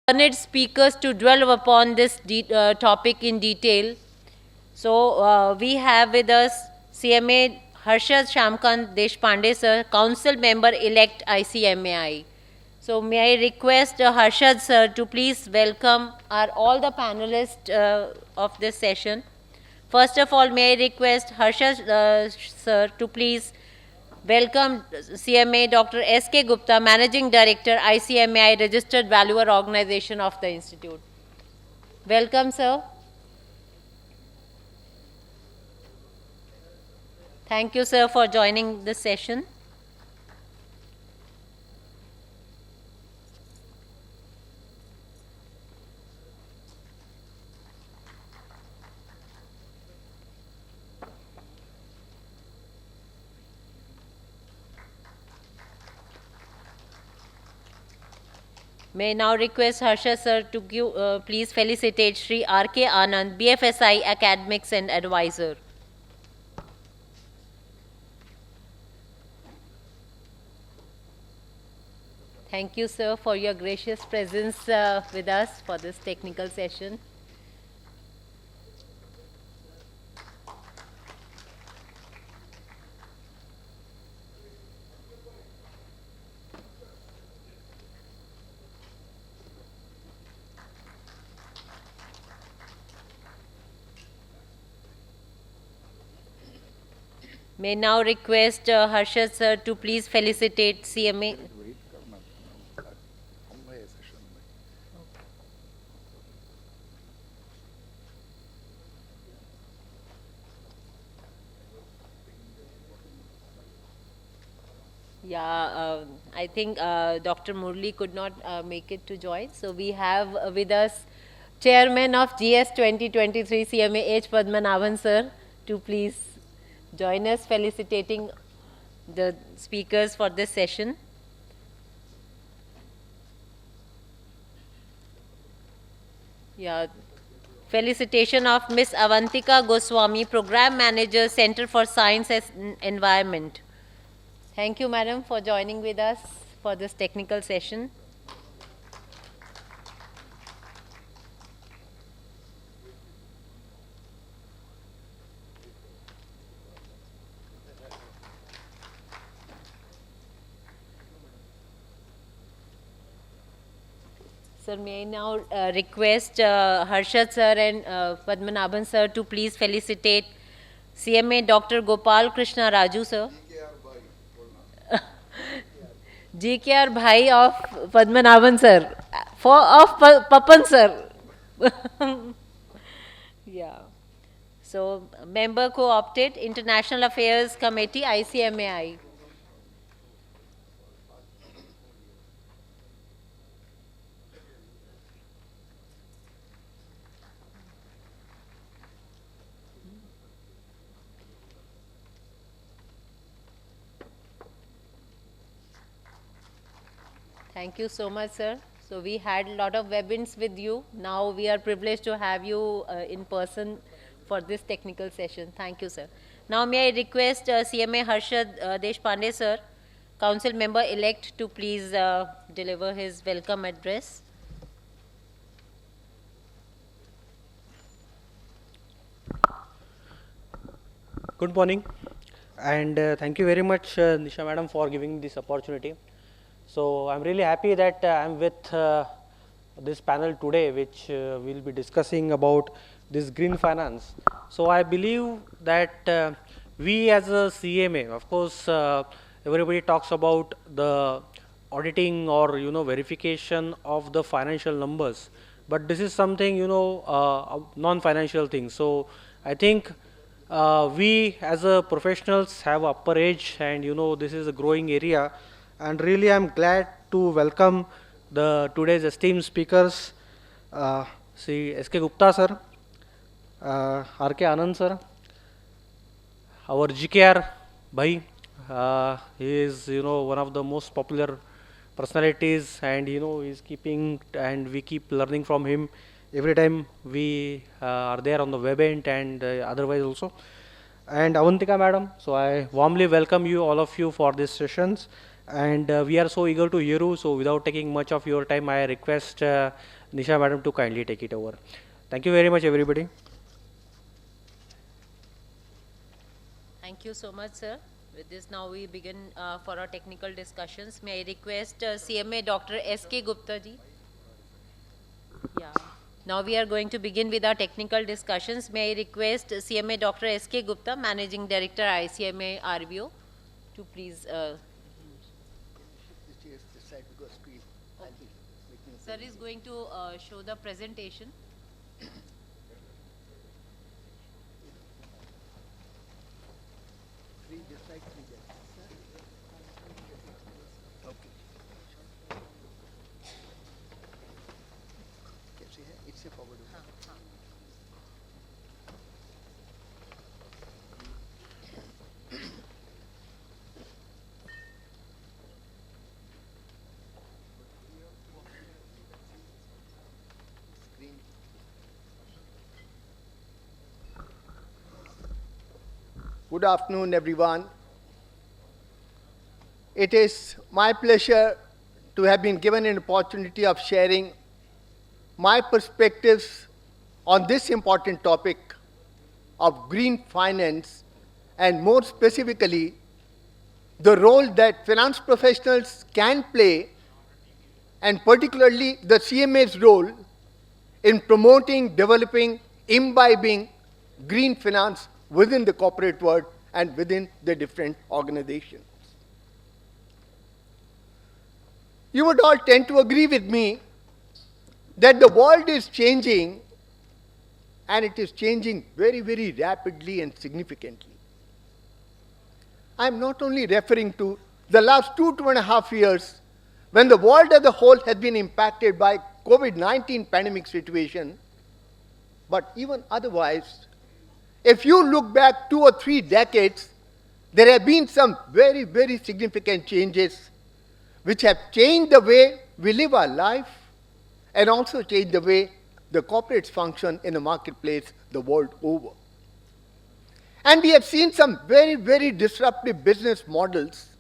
learned speakers to dwell upon this topic in detail. So we have with us CMA Harshad Shamkant Deshpande sir, Council Member Elect ICMAI. So may I request Harshad sir to please welcome all the panelists of this session. First of all, may I request Harshad sir to please welcome CMA Dr. S.K. Gupta, Managing Director, ICMAI, Registered Valuer Organization of the Institute. Welcome, sir. Thank you, sir, for joining this session. May I now request Harsha sir to give, please felicitate Sri R.K. Anand, BFSI Academics and Advisor. Thank you, sir, for your gracious presence with us for this technical session. May now request Harsha sir to please felicitate CMA. Yeah, I think Dr. Murli could not make it to join. So we have with us Chairman of GS 2023 CMA H. Padmanabhan sir to please join us felicitating the speakers for this session. Yeah, felicitation of Miss Avantika Goswami, Program Manager, Center for Science and Environment. Thank you, madam, for joining with us for this technical session. Sir, may I now request Harshad sir and Padmanabhan sir to please felicitate CMA Dr. Gopal Krishna Raju sir. GKR Bhai of Padmanabhan sir. Papan sir. Yeah. So, member co-opted, International Affairs Committee, ICMAI. Thank you so much, sir. So we had a lot of webinars with you. Now we are privileged to have you in person for this technical session. Thank you, sir. Now may I request CMA Harshad Deshpande, sir, Council Member elect, to please deliver his welcome address. Good morning, and thank you very much, Nisha madam, for giving this opportunity. So I'm really happy that I'm with this panel today, which will be discussing about this green finance. So I believe that we as a CMA, of course, everybody talks about the auditing or verification of the financial numbers, but this is something non-financial thing. So I think we as a professionals have upper edge, and this is a growing area, and really I'm glad to welcome the today's esteemed speakers, Sri S.K. Gupta sir, R.K. Anand sir, our GKR bhai. He is one of the most popular personalities, and he's keeping, and we keep learning from him every time we are there on the web end and otherwise also. And Avantika madam, so I warmly welcome you, all of you, for these sessions. And we are so eager to hear you. So without taking much of your time, I request Nisha Madam to kindly take it over. Thank you very much, everybody. Thank you so much, sir. With this, now we begin for our technical discussions. May I request CMA Dr. S.K. Gupta ji? Yeah. Now we are going to begin with our technical discussions. May I request CMA Dr. S.K. Gupta, Managing Director, ICMA RBO, to please. Sir is going to show the presentation. Good afternoon, everyone. It is my pleasure to have been given an opportunity of sharing my perspectives on this important topic of green finance, and more specifically, the role that finance professionals can play, and particularly the CMA's role in promoting, developing, imbibing green finance within the corporate world and within the different organizations. You would all tend to agree with me that the world is changing, and it is changing very, very rapidly and significantly. I'm not only referring to the last 2.5 years when the world as a whole has been impacted by COVID-19 pandemic situation, but even otherwise, if you look back 2 or 3 decades, there have been some very, very significant changes which have changed the way we live our life and also changed the way the corporates function in the marketplace the world over. And we have seen some very, very disruptive business models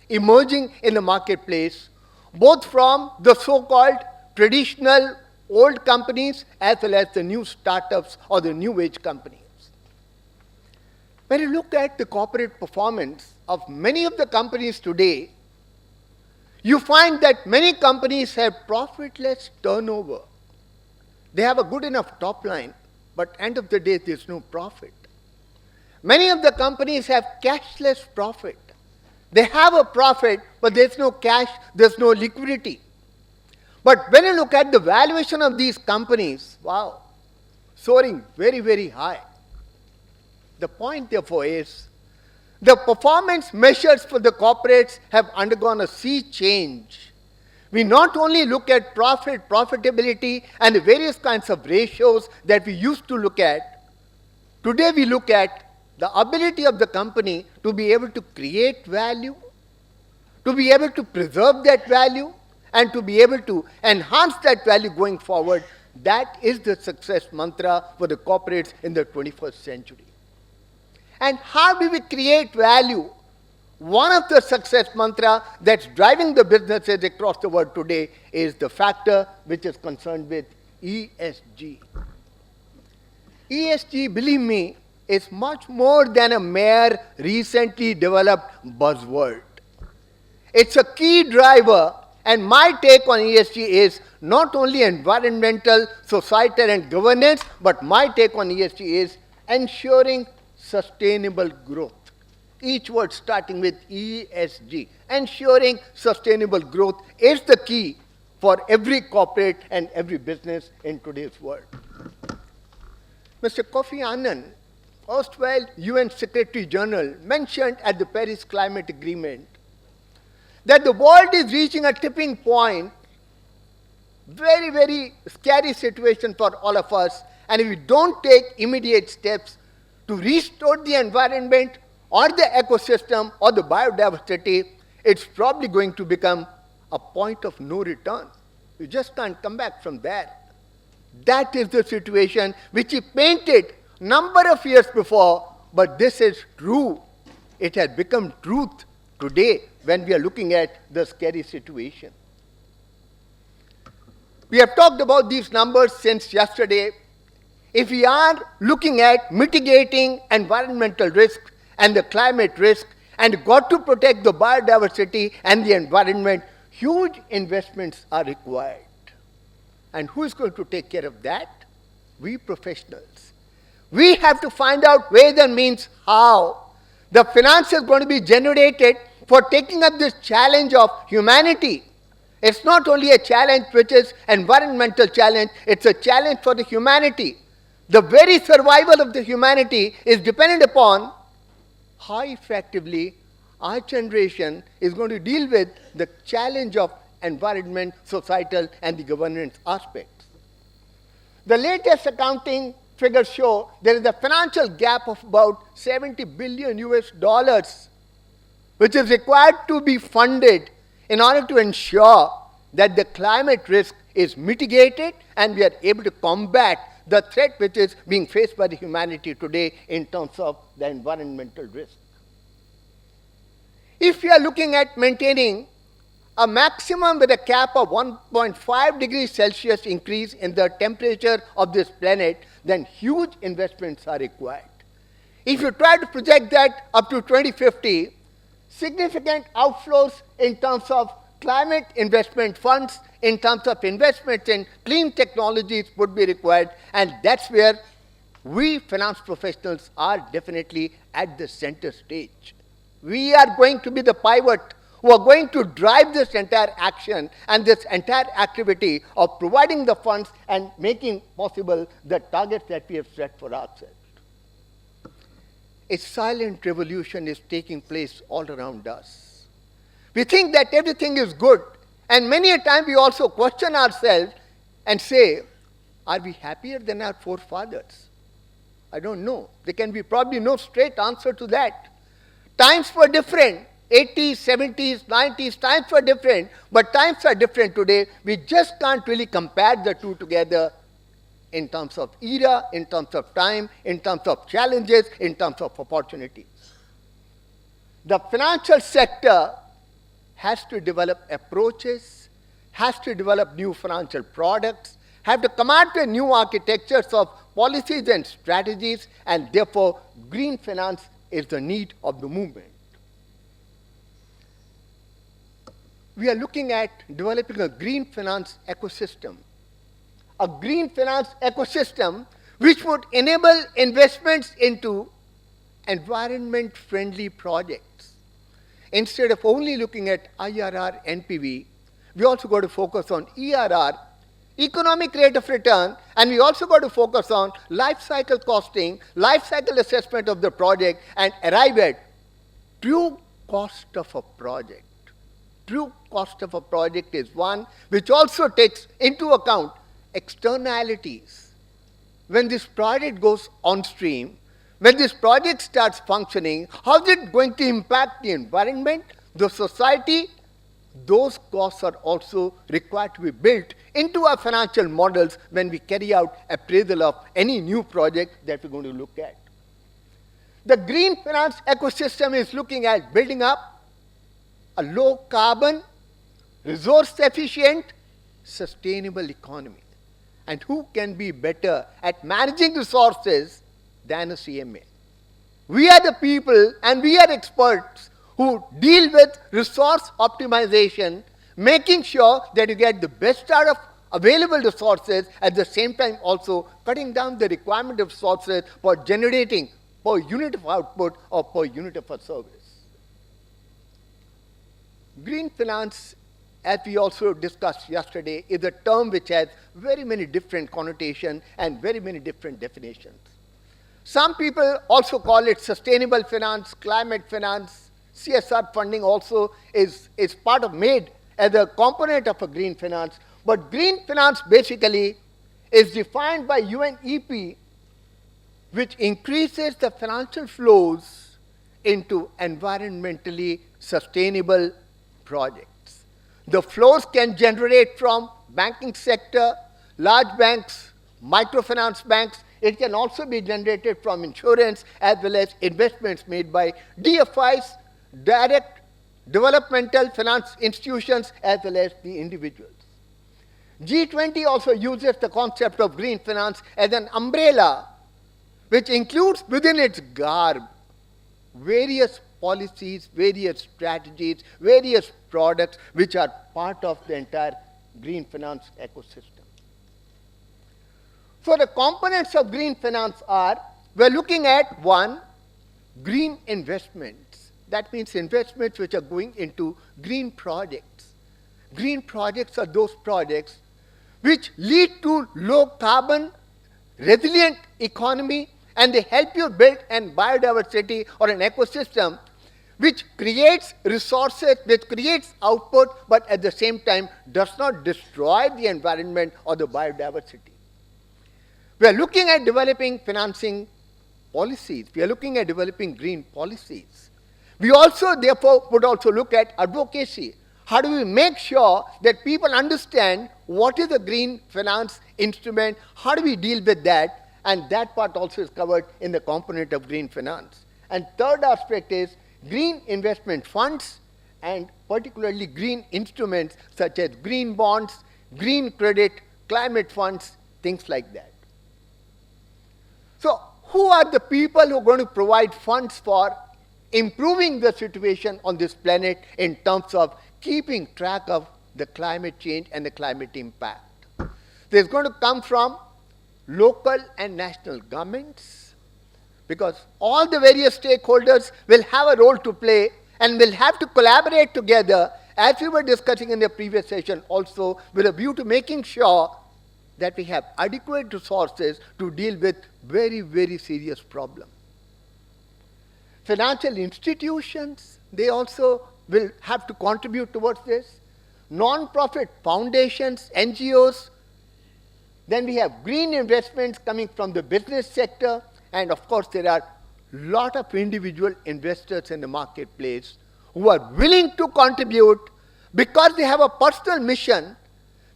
emerging in the marketplace, both from the so-called traditional old companies as well as the new startups or the new age companies. When you look at the corporate performance of many of the companies today, you find that many companies have profitless turnover. They have a good enough top line, but end of the day, there's no profit. Many of the companies have cashless profit. They have a profit, but there's no cash, there's no liquidity. But when you look at the valuation of these companies, wow, soaring very, very high. The point, therefore, is the performance measures for the corporates have undergone a sea change. We not only look at profit, profitability, and the various kinds of ratios that we used to look at. Today, we look at the ability of the company to be able to create value, to be able to preserve that value, and to be able to enhance that value going forward. That is the success mantra for the corporates in the 21st century. And how do we create value? One of the success mantra that's driving the businesses across the world today is the factor which is concerned with ESG. ESG, believe me, is much more than a mere recently developed buzzword. It's a key driver, and my take on ESG is not only environmental, societal, and governance, but my take on ESG is ensuring sustainable growth. Each word starting with ESG. Ensuring sustainable growth is the key for every corporate and every business in today's world. Mr. Kofi Annan, erstwhile UN Secretary General, mentioned at the Paris Climate Agreement that the world is reaching a tipping point, very, very scary situation for all of us, and if we don't take immediate steps to restore the environment or the ecosystem or the biodiversity, it's probably going to become a point of no return. You just can't come back from there. That is the situation which he painted number of years before, but this is true. It has become truth today when we are looking at the scary situation. We have talked about these numbers since yesterday. If we are looking at mitigating environmental risk and the climate risk and got to protect the biodiversity and the environment, huge investments are required. And who is going to take care of that? We professionals. We have to find out ways and means how the finance is going to be generated for taking up this challenge of humanity. It's not only a challenge which is environmental challenge, it's a challenge for the humanity. The very survival of the humanity is dependent upon how effectively our generation is going to deal with the challenge of environment, societal, and the governance aspects. The latest accounting figures show there is a financial gap of about 70 billion US dollars, which is required to be funded in order to ensure that the climate risk is mitigated and we are able to combat the threat which is being faced by the humanity today in terms of the environmental risk. If we are looking at maintaining a maximum with a cap of 1.5 degrees Celsius increase in the temperature of this planet, then huge investments are required. If you try to project that up to 2050, significant outflows in terms of climate investment funds, in terms of investments in clean technologies would be required, and that's where we finance professionals are definitely at the center stage. We are going to be the pivot who are going to drive this entire action and this entire activity of providing the funds and making possible the targets that we have set for ourselves. A silent revolution is taking place all around us. We think that everything is good, and many a time we also question ourselves and say, are we happier than our forefathers? I don't know. There can be probably no straight answer to that. Times were different. 80s, 70s, 90s, times were different, but times are different today. We just can't really compare the two together in terms of era, in terms of time, in terms of challenges, in terms of opportunities. The financial sector has to develop approaches, has to develop new financial products, have to come out with new architectures of policies and strategies, and therefore green finance is the need of the movement. We are looking at developing a green finance ecosystem. A green finance ecosystem which would enable investments into environment-friendly projects. Instead of only looking at IRR, NPV, we also got to focus on ERR, economic rate of return, and we also got to focus on life cycle costing, life cycle assessment of the project, and arrive at true cost of a project. True cost of a project is one which also takes into account externalities. When this project goes on stream, when this project starts functioning, how is it going to impact the environment, the society? Those costs are also required to be built into our financial models when we carry out appraisal of any new project that we're going to look at. The green finance ecosystem is looking at building up a low carbon, resource efficient, sustainable economy. And who can be better at managing resources than a CMA? We are the people and we are experts who deal with resource optimization, making sure that you get the best out of available resources, at the same time also cutting down the requirement of resources for generating per unit of output or per unit of a service. Green finance, as we also discussed yesterday, is a term which has very many different connotations and very many different definitions. Some people also call it sustainable finance, climate finance. CSR funding also is part of made as a component of a green finance. But green finance basically is defined by UNEP, which increases the financial flows into environmentally sustainable projects. The flows can generate from banking sector, large banks, microfinance banks. It can also be generated from insurance as well as investments made by DFIs, direct developmental finance institutions as well as the individuals. G20 also uses the concept of green finance as an umbrella which includes within its garb various policies, various strategies, various products which are part of the entire green finance ecosystem. So the components of green finance are, we're looking at one, green investments. That means investments which are going into green projects. Green projects are those projects which lead to low carbon, resilient economy, and they help you build a biodiversity or an ecosystem which creates resources, which creates output, but at the same time does not destroy the environment or the biodiversity. We are looking at developing financing policies. We are looking at developing green policies. We also, therefore, would also look at advocacy. How do we make sure that people understand what is a green finance instrument? How do we deal with that? And that part also is covered in the component of green finance. And third aspect is green investment funds and particularly green instruments such as green bonds, green credit, climate funds, things like that. So who are the people who are going to provide funds for improving the situation on this planet in terms of keeping track of the climate change and the climate impact? There's going to come from local and national governments, because all the various stakeholders will have a role to play and will have to collaborate together, as we were discussing in the previous session also, with a view to making sure that we have adequate resources to deal with very, very serious problems. Financial institutions, they also will have to contribute towards this. Non-profit foundations, NGOs. Then we have green investments coming from the business sector. And of course, there are a lot of individual investors in the marketplace who are willing to contribute because they have a personal mission.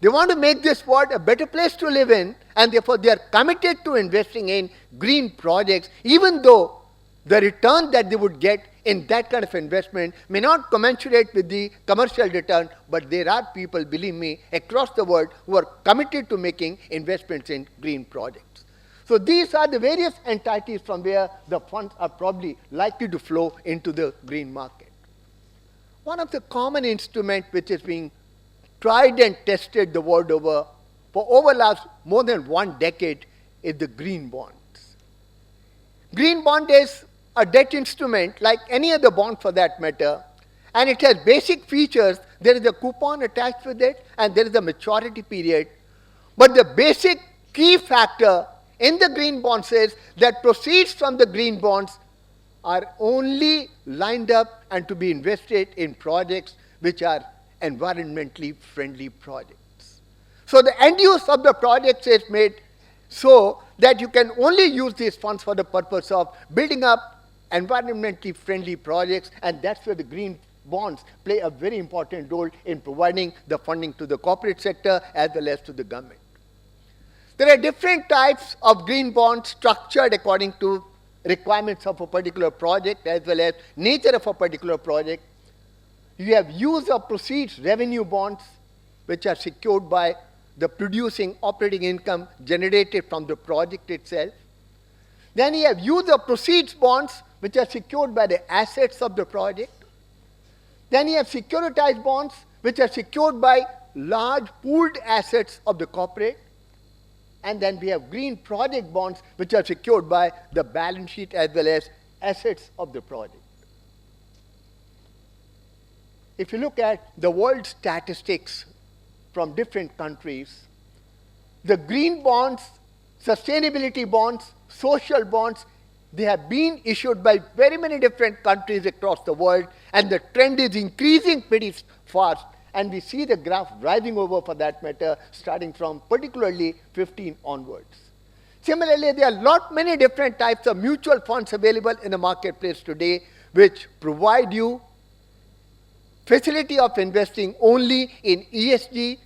They want to make this world a better place to live in, and therefore they are committed to investing in green projects, even though the return that they would get in that kind of investment may not commensurate with the commercial return, but there are people, believe me, across the world who are committed to making investments in green projects. So these are the various entities from where the funds are probably likely to flow into the green market. One of the common instruments which is being tried and tested the world over for over last more than 1 decade is the green bonds. Green bond is a debt instrument like any other bond for that matter, and it has basic features. There is a coupon attached with it and there is a maturity period. But the basic key factor in the green bonds is that proceeds from the green bonds are only lined up and to be invested in projects which are environmentally friendly projects. So the end use of the projects is made so that you can only use these funds for the purpose of building up environmentally friendly projects, and that's where the green bonds play a very important role in providing the funding to the corporate sector as well as to the government. There are different types of green bonds structured according to requirements of a particular project as well as nature of a particular project. You have use of proceeds revenue bonds, which are secured by the producing operating income generated from the project itself. Then you have use of proceeds bonds, which are secured by the assets of the project. Then you have securitized bonds, which are secured by large pooled assets of the corporate. And then we have green project bonds, which are secured by the balance sheet as well as assets of the project. If you look at the world statistics from different countries, the green bonds, sustainability bonds, social bonds, they have been issued by very many different countries across the world, and the trend is increasing pretty fast. And we see the graph rising over, for that matter, starting from particularly 15 onwards. Similarly, there are many different types of mutual funds available in the marketplace today, which provide you facility of investing only in ESG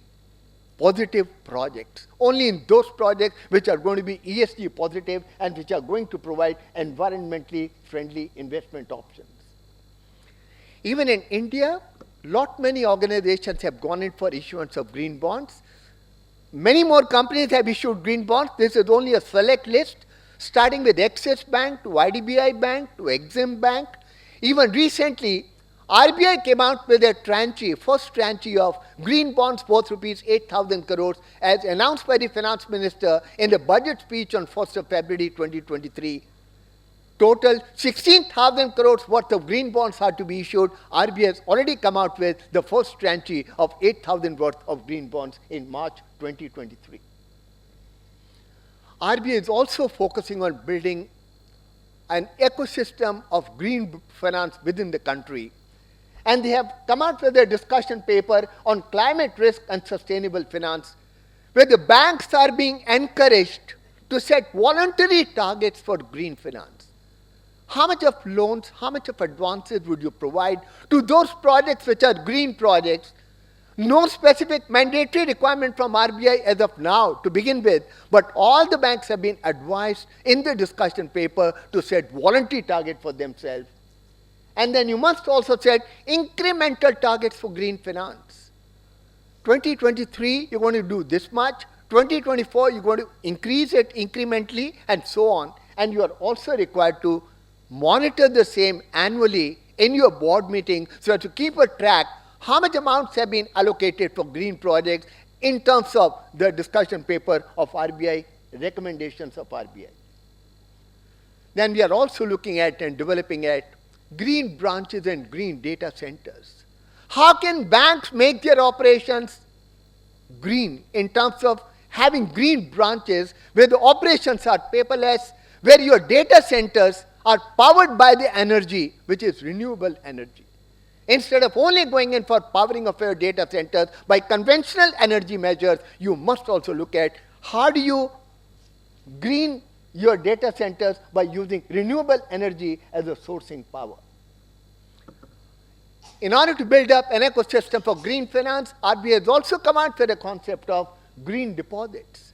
positive projects, only in those projects which are going to be ESG positive and which are going to provide environmentally friendly investment options. Even in India, many organizations have gone in for issuance of green bonds. Many more companies have issued green bonds. This is only a select list, starting with Axis Bank to IDBI Bank to Exim Bank. Even recently, RBI came out with a first tranche of green bonds worth rupees 8,000 crores as announced by the finance minister in the budget speech on 1st of February 2023. Total 16,000 crores worth of green bonds are to be issued. RBI has already come out with the first tranche of 8,000 worth of green bonds in March 2023. RBI is also focusing on building an ecosystem of green finance within the country. And they have come out with a discussion paper on climate risk and sustainable finance, where the banks are being encouraged to set voluntary targets for green finance. How much of loans, how much of advances would you provide to those projects which are green projects? No specific mandatory requirement from RBI as of now to begin with, but all the banks have been advised in the discussion paper to set voluntary targets for themselves. And then you must also set incremental targets for green finance. 2023, you're going to do this much. 2024, you're going to increase it incrementally, and so on. And you are also required to monitor the same annually in your board meeting so as to keep a track how much amounts have been allocated for green projects in terms of the discussion paper of RBI, recommendations of RBI. Then we are also looking at and developing at green branches and green data centers. How can banks make their operations green in terms of having green branches where the operations are paperless, where your data centers are powered by the energy, which is renewable energy. Instead of only going in for powering of your data centers by conventional energy measures, you must also look at how do you green your data centers by using renewable energy as a sourcing power. In order to build up an ecosystem for green finance, RBI has also come out with the concept of green deposits.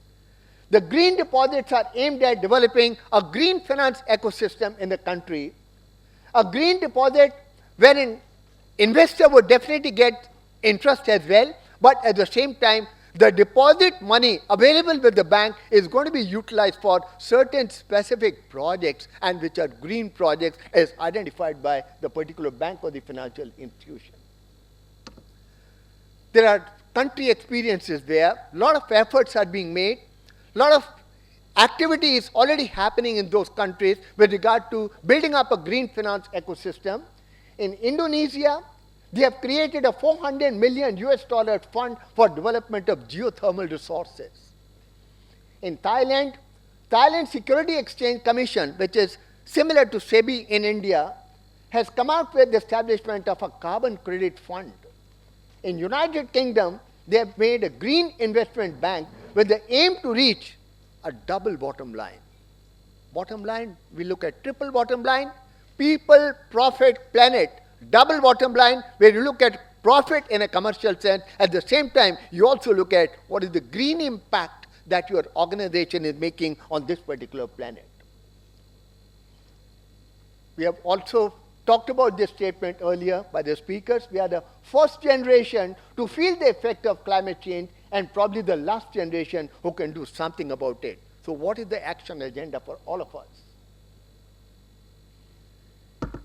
The green deposits are aimed at developing a green finance ecosystem in the country. A green deposit wherein investor would definitely get interest as well, but at the same time, the deposit money available with the bank is going to be utilized for certain specific projects, and which are green projects as identified by the particular bank or the financial institution. There are country experiences where a lot of efforts are being made, a lot of activity is already happening in those countries with regard to building up a green finance ecosystem. In Indonesia, they have created a $400 million fund for development of geothermal resources. In Thailand, Thailand Security Exchange Commission, which is similar to SEBI in India, has come out with the establishment of a carbon credit fund. In United Kingdom, they have made a green investment bank with the aim to reach a double bottom line. Bottom line, we look at triple bottom line, people, profit, planet. Double bottom line, where you look at profit in a commercial sense. At the same time, you also look at what is the green impact that your organization is making on this particular planet. We have also talked about this statement earlier by the speakers. We are the first generation to feel the effect of climate change, and probably the last generation who can do something about it. So what is the action agenda for all of us?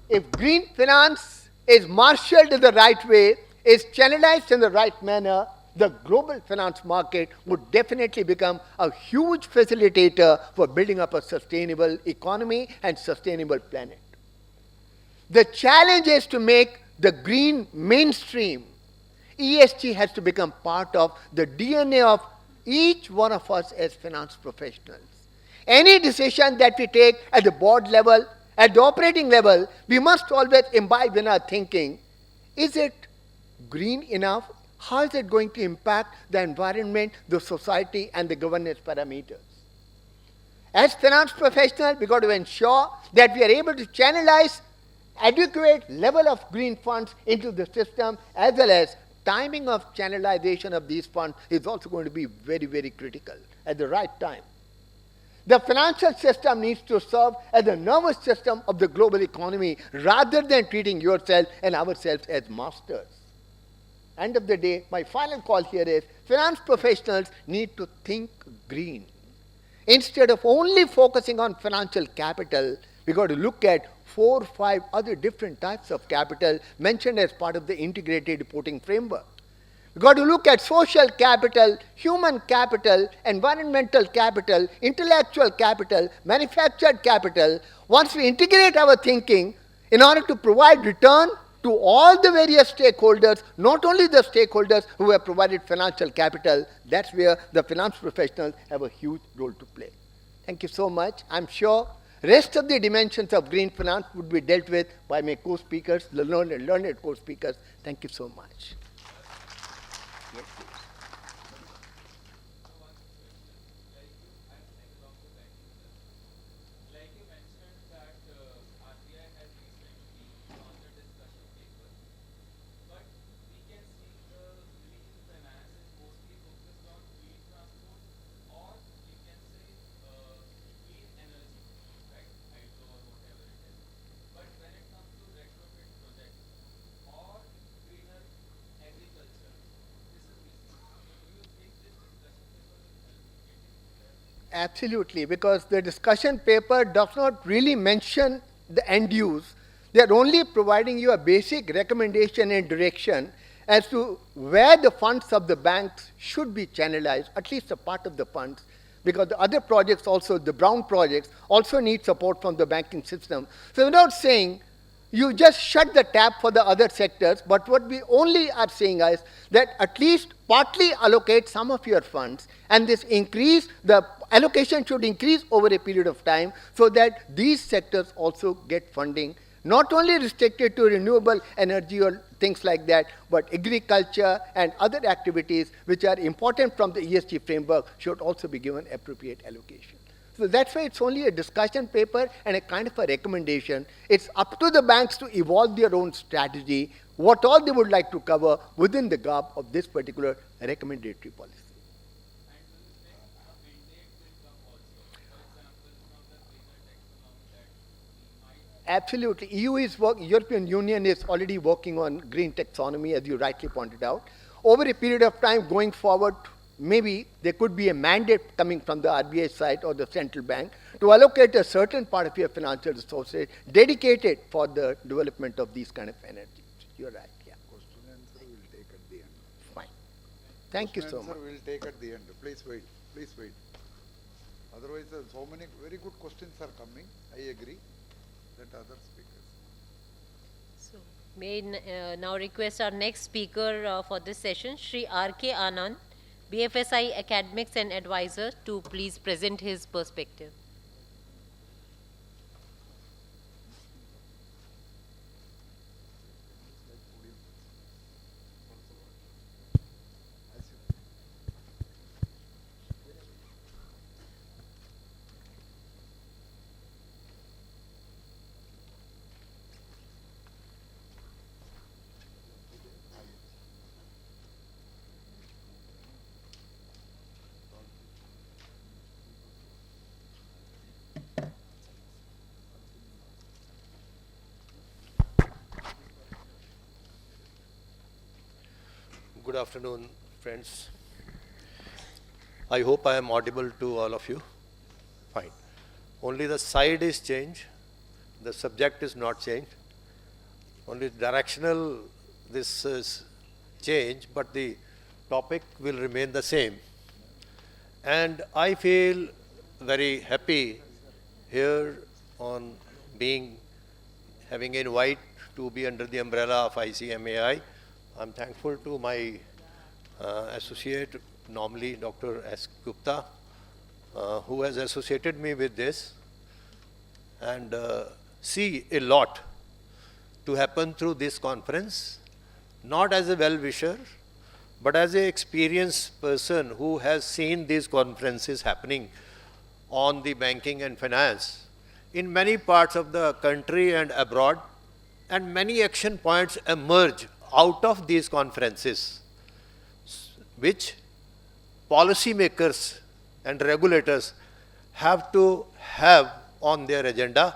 If green finance is marshaled in the right way, is channelized in the right manner, the global finance market would definitely become a huge facilitator for building up a sustainable economy and sustainable planet. The challenge is to make the green mainstream. ESG has to become part of the DNA of each one of us as finance professionals. Any decision that we take at the board level, at the operating level, we must always imbibe in our thinking, is it green enough? How is it going to impact the environment, the society, and the governance parameters? As finance professionals, we've got to ensure that we are able to channelize adequate level of green funds into the system, as well as timing of channelization of these funds is also going to be very, very critical at the right time. The financial system needs to serve as the nervous system of the global economy rather than treating yourself and ourselves as masters. End of the day, my final call here is finance professionals need to think green. Instead of only focusing on financial capital, we got to look at 4 or 5 other different types of capital mentioned as part of the integrated reporting framework. We've got to look at social capital, human capital, environmental capital, intellectual capital, manufactured capital. Once we integrate our thinking in order to provide return to all the various stakeholders, not only the stakeholders who have provided financial capital, that's where the finance professionals have a huge role to play. Thank you so much. I'm sure rest of the dimensions of green finance would be dealt with by my co-speakers, the learned co-speakers. Thank you so much. Absolutely, because the discussion paper does not really mention the end use. They are only providing you a basic recommendation and direction as to where the funds of the banks should be channelized, at least a part of the funds, because the other projects also, the brown projects, also need support from the banking system. So without saying, you just shut the tap for the other sectors, but what we only are saying is that at least partly allocate some of your funds, and this increase, the allocation should increase over a period of time so that these sectors also get funding, not only restricted to renewable energy or things like that, but agriculture and other activities which are important from the ESG framework should also be given appropriate allocation. So that's why it's only a discussion paper and a kind of a recommendation. It's up to the banks to evolve their own strategy, what all they would like to cover within the garb of this particular recommendatory policy. Absolutely. European Union is already working on green taxonomy, as you rightly pointed out. Over a period of time going forward, maybe there could be a mandate coming from the RBI side or the central bank to allocate a certain part of your financial resources dedicated for the development of these kind of energies. You're right, yeah. Question answer will take at the end. Fine. Thank you so much. Answer will take at the end. Please wait. Please wait. Otherwise, so many very good questions are coming. I agree. Let other speakers. So, may now request our next speaker for this session, Shri R.K. Anand, BFSI Academics and Advisor, to please present his perspective. Good afternoon, friends. I hope I am audible to all of you. Fine. Only the side is changed. The subject is not changed. Only directional this is changed, but the topic will remain the same. And I feel very happy here on having an invite to be under the umbrella of ICMAI. I'm thankful to my associate, normally Dr. S. Gupta, who has associated me with this, and see a lot to happen through this conference, not as a well-wisher, but as an experienced person who has seen these conferences happening on the banking and finance in many parts of the country and abroad, and many action points emerge out of these conferences, which policymakers and regulators have to have on their agenda.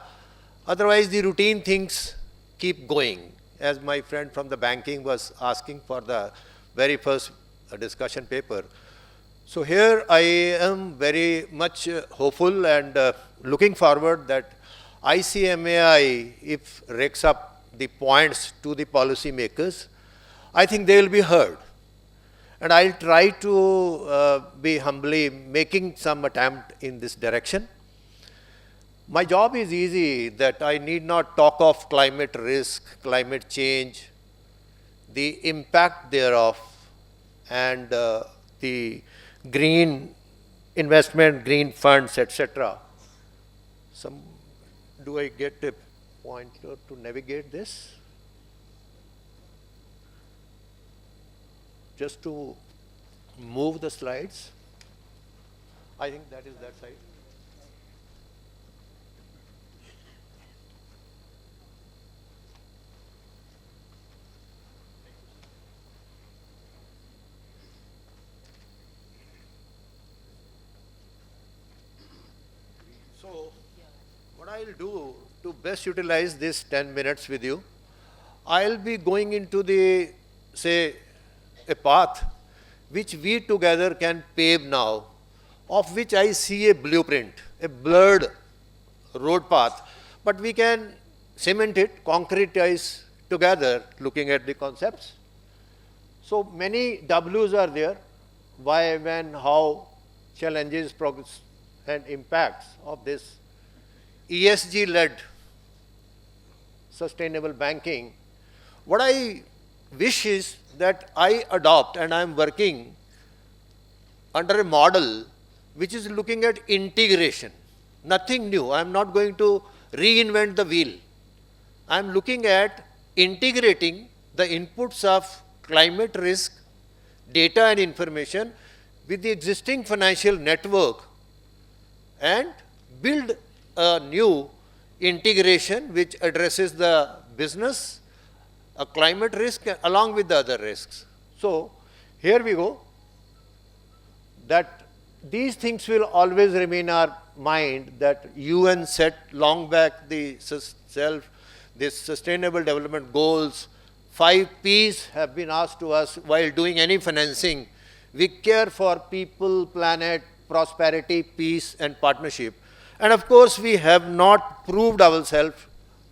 Otherwise, the routine things keep going. As my friend from the banking was asking for the very first discussion paper. So here I am very much hopeful and looking forward that ICMAI, if rakes up the points to the policy makers, I think they will be heard. And I'll try to be humbly making some attempt in this direction. My job is easy, that I need not talk of climate risk, climate change, the impact thereof, and the green investment, green funds, etc. Do I get a pointer to navigate this? Just to move the slides. I think that is that side. So, what I'll do to best utilize this 10 minutes with you, I'll be going into the, say, a path which we together can pave now, of which I see a blueprint, a blurred road path, but we can cement it, concretize together, looking at the concepts. So many W's are there: why, when, how, challenges, progress, and impacts of this ESG-led sustainable banking. What I wish is that I adopt, and I am working under a model which is looking at integration. Nothing new. I am not going to reinvent the wheel. I am looking at integrating the inputs of climate risk, data and information with the existing financial network and build a new integration which addresses the business, a climate risk along with the other risks. So here we go, that these things will always remain our mind, that UN set long back the sustainable development goals. 5 P's have been asked to us while doing any financing. We care for people, planet, prosperity, peace and partnership. And of course, we have not proved ourselves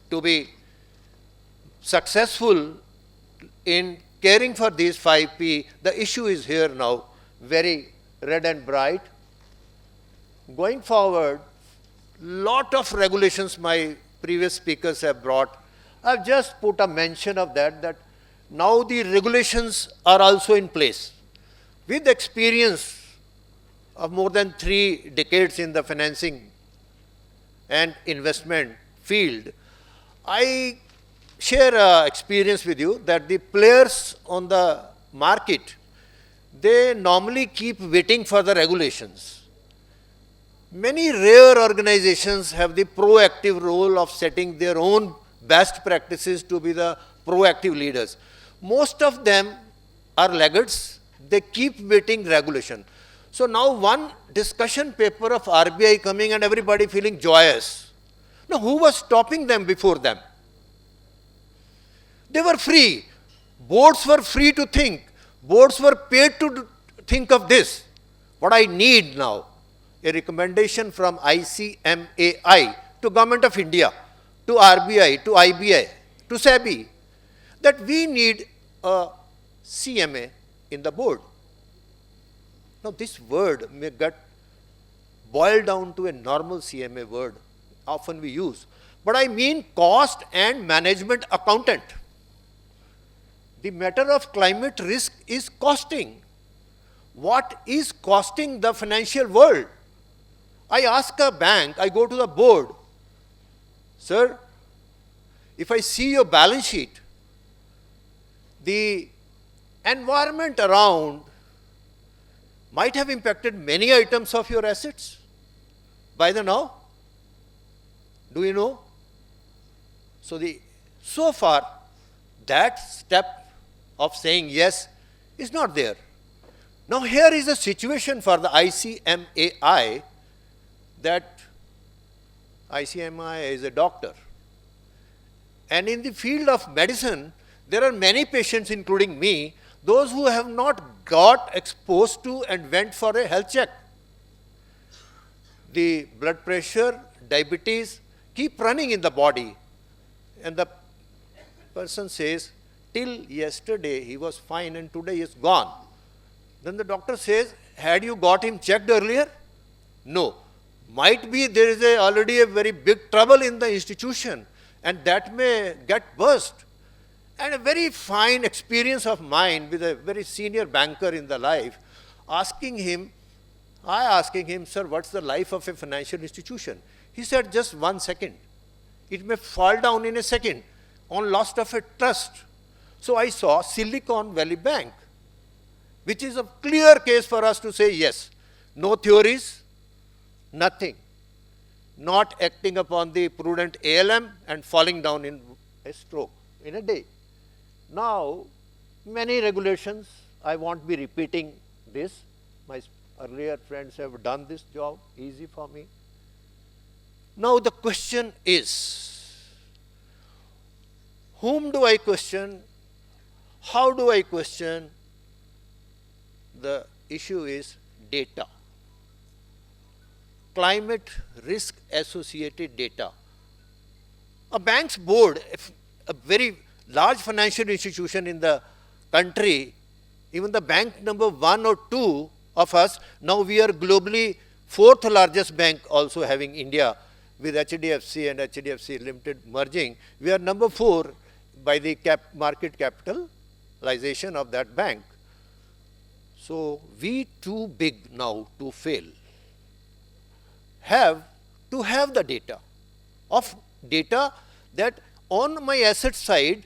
to be successful in caring for these 5 P. The issue is here now, very red and bright. Going forward, lot of regulations my previous speakers have brought. I've just put a mention of that, that now the regulations are also in place. With experience of more than 3 decades in the financing and investment field, I share an experience with you that the players on the market, they normally keep waiting for the regulations. Many rare organizations have the proactive role of setting their own best practices to be the proactive leaders. Most of them are laggards. They keep waiting regulation. So now one discussion paper of RBI coming and everybody feeling joyous. Now who was stopping them before them? They were free. Boards were free to think. Boards were paid to think of this. What I need now, a recommendation from ICMAI to Government of India, to RBI, to IBI, to SEBI, that we need a CMA in the board. Now this word may get boiled down to a normal CMA word, often we use, but I mean cost and management accountant. The matter of climate risk is costing. What is costing the financial world? I ask a bank, I go to the board, sir, if I see your balance sheet, the environment around might have impacted many items of your assets by the now. Do you know? So far, that step of saying yes is not there. Now here is a situation for the ICMAI that ICMI is a doctor. And in the field of medicine, there are many patients, including me, those who have not got exposed to and went for a health check. The blood pressure, diabetes keep running in the body. And the person says, till yesterday he was fine and today he is gone. Then the doctor says, had you got him checked earlier? No. Might be there is already a very big trouble in the institution and that may get burst. And a very fine experience of mine with a very senior banker in the life, asking him, sir, what's the life of a financial institution? He said, just 1 second. It may fall down in a second on loss of a trust. So I saw Silicon Valley Bank, which is a clear case for us to say yes. No theories, nothing. Not acting upon the prudent ALM and falling down in a stroke in a day. Now, many regulations, I won't be repeating this. My earlier friends have done this job, easy for me. Now the question is, whom do I question? How do I question? The issue is data. Climate risk associated data. A bank's board, if a very large financial institution in the country, even the bank number 1 or 2 of us, now we are globally 4th largest bank also having India with HDFC and HDFC Limited merging. We are number 4 by the market capitalization of that bank. So we too big now to fail. Have to have the data that on my asset side,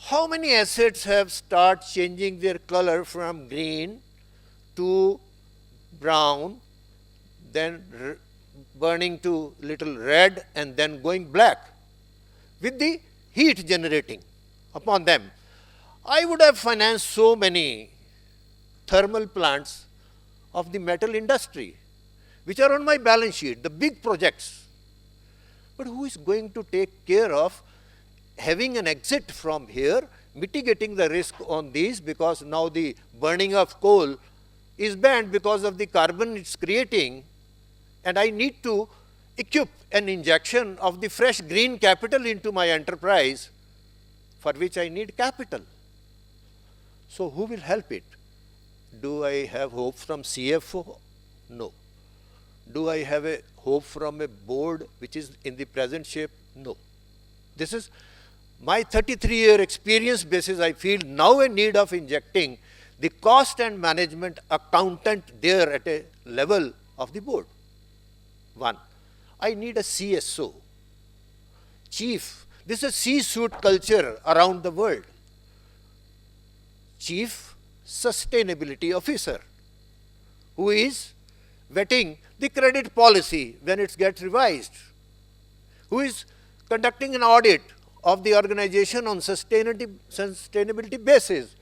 how many assets have started changing their color from green to brown, then burning to little red and then going black with the heat generating upon them. I would have financed so many thermal plants of the metal industry, which are on my balance sheet, the big projects. But who is going to take care of having an exit from here, mitigating the risk on these, because now the burning of coal is banned because of the carbon it's creating, and I need to equip an injection of the fresh green capital into my enterprise, for which I need capital. So who will help it? Do I have hope from CFO? No. Do I have a hope from a board which is in the present shape? No. This is my 33-year experience basis. I feel now a need of injecting the cost and management accountant there at a level of the board. 1. I need a CSO, chief. This is a C-suite culture around the world. Chief Sustainability Officer, who is vetting the credit policy when it gets revised, who is conducting an audit of the organization on sustainability basis.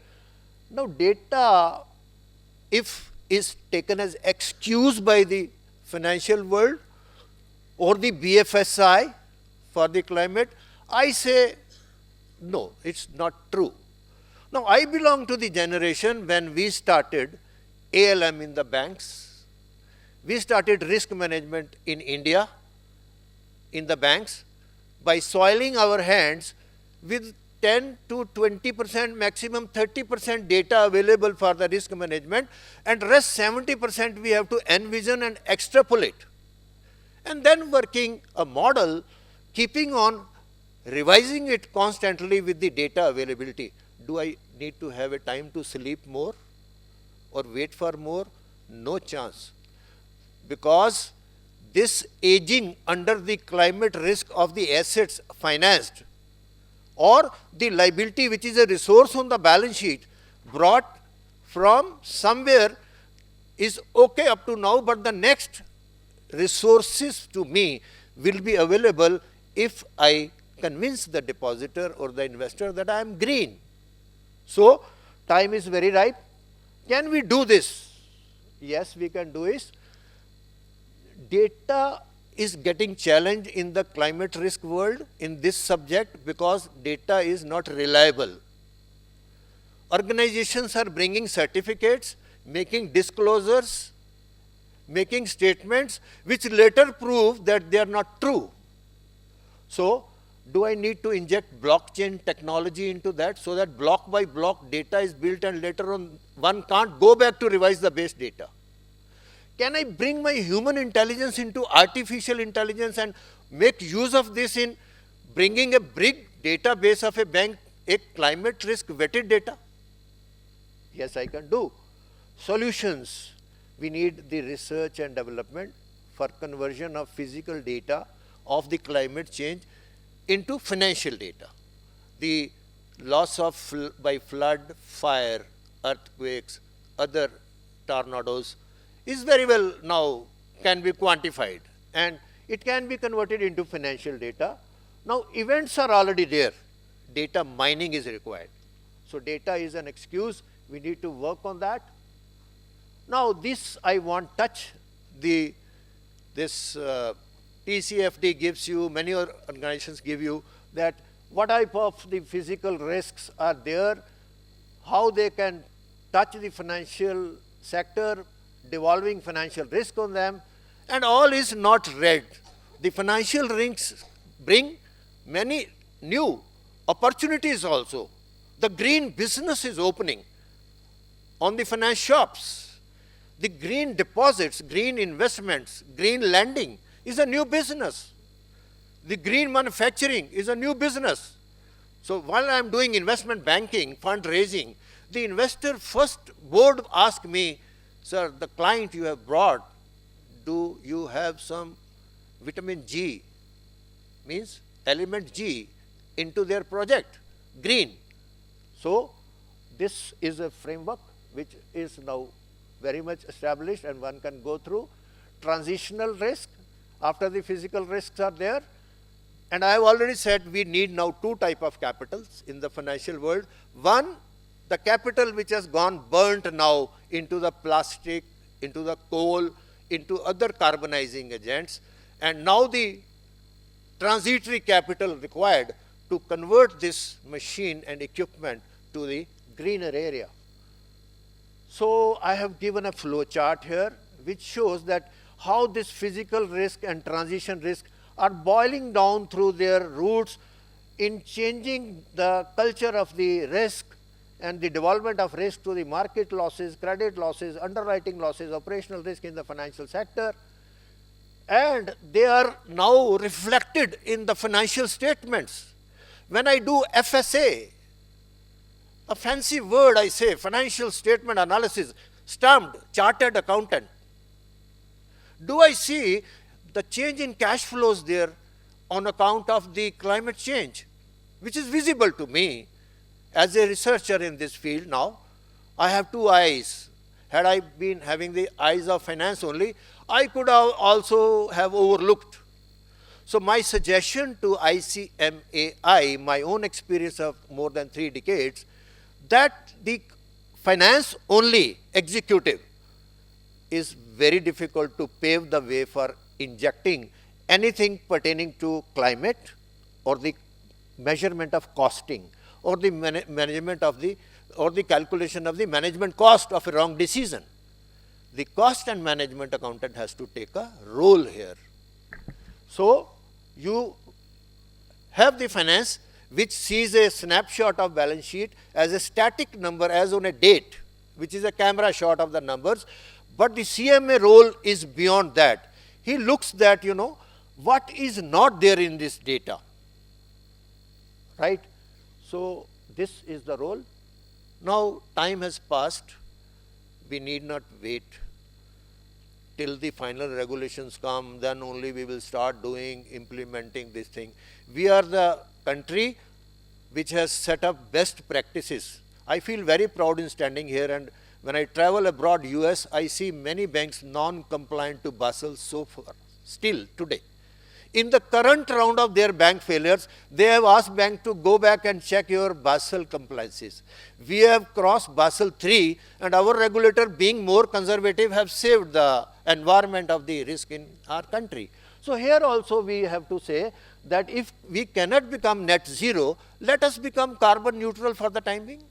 Now data, if is taken as excuse by the financial world or the BFSI for the climate, I say no, it's not true. Now I belong to the generation when we started ALM in the banks. We started risk management in India, in the banks, by soiling our hands with 10 to 20%, maximum 30% data available for the risk management, and rest 70% we have to envision and extrapolate. And then working a model, keeping on revising it constantly with the data availability. Do I need to have a time to sleep more or wait for more? No chance. Because this aging under the climate risk of the assets financed or the liability which is a resource on the balance sheet brought from somewhere is okay up to now, but the next resources to me will be available if I convince the depositor or the investor that I am green. So time is very ripe. Can we do this? Yes, we can do it. data is getting challenged in the climate risk world in this subject because data is not reliable. Organizations are bringing certificates, making disclosures, making statements which later prove that they are not true. So, do I need to inject blockchain technology into that so that block by block data is built and later on one can't go back to revise the base data? Can I bring my human intelligence into artificial intelligence and make use of this in bringing a big database of a bank, a climate risk vetted data? Yes, I can do. Solutions. We need the research and development for conversion of physical data of the climate change into financial data. The loss of by flood, fire, earthquakes, other tornadoes is very well now can be quantified and it can be converted into financial data. Now events are already there. Data mining is required. So data is an excuse. We need to work on that. Now this I want touch this TCFD gives you, many organizations give you that what type of the physical risks are there, how they can touch the financial sector, devolving financial risk on them, and all is not read. The financial risks bring many new opportunities also. The green business is opening on the finance shops. The green deposits, green investments, green lending is a new business. The green manufacturing is a new business. So while I am doing investment banking, fundraising, the investor first board asked me, sir, the client you have brought, do you have some vitamin G, means element G, into their project, green. So this is a framework which is now very much established and one can go through. Transitional risk, after the physical risks are there. And I have already said we need now two type of capitals in the financial world. One, the capital which has gone burnt now into the plastic, into the coal, into other carbonizing agents. And now the transitory capital required to convert this machine and equipment to the greener area. So I have given a flow chart here which shows that how this physical risk and transition risk are boiling down through their roots in changing the culture of the risk and the development of risk to the market losses, credit losses, underwriting losses, operational risk in the financial sector. And they are now reflected in the financial statements. When I do FSA, a fancy word I say, financial statement analysis, stamped, chartered accountant. Do I see the change in cash flows there on account of the climate change, which is visible to me as a researcher in this field now? I have two eyes. Had I been having the eyes of finance only, I could have also have overlooked. So my suggestion to ICMAI, my own experience of more than 3 decades, that the finance only executive is very difficult to pave the way for injecting anything pertaining to climate or the measurement of costing or the management of the or the calculation of the management cost of a wrong decision. The cost and management accountant has to take a role here. So you have the finance which sees a snapshot of balance sheet as a static number as on a date, which is a camera shot of the numbers. But the CMA role is beyond that. He looks that, what is not there in this data, right? So this is the role. Now time has passed. We need not wait till the final regulations come, then only we will start implementing this thing. We are the country which has set up best practices. I feel very proud in standing here, and when I travel abroad, US, I see many banks non-compliant to Basel so far, still today. In the current round of their bank failures, they have asked bank to go back and check your Basel compliances. We have crossed Basel III, and our regulator, being more conservative, have saved the environment of the risk in our country. So here also we have to say that if we cannot become net zero, let us become carbon neutral for the time being.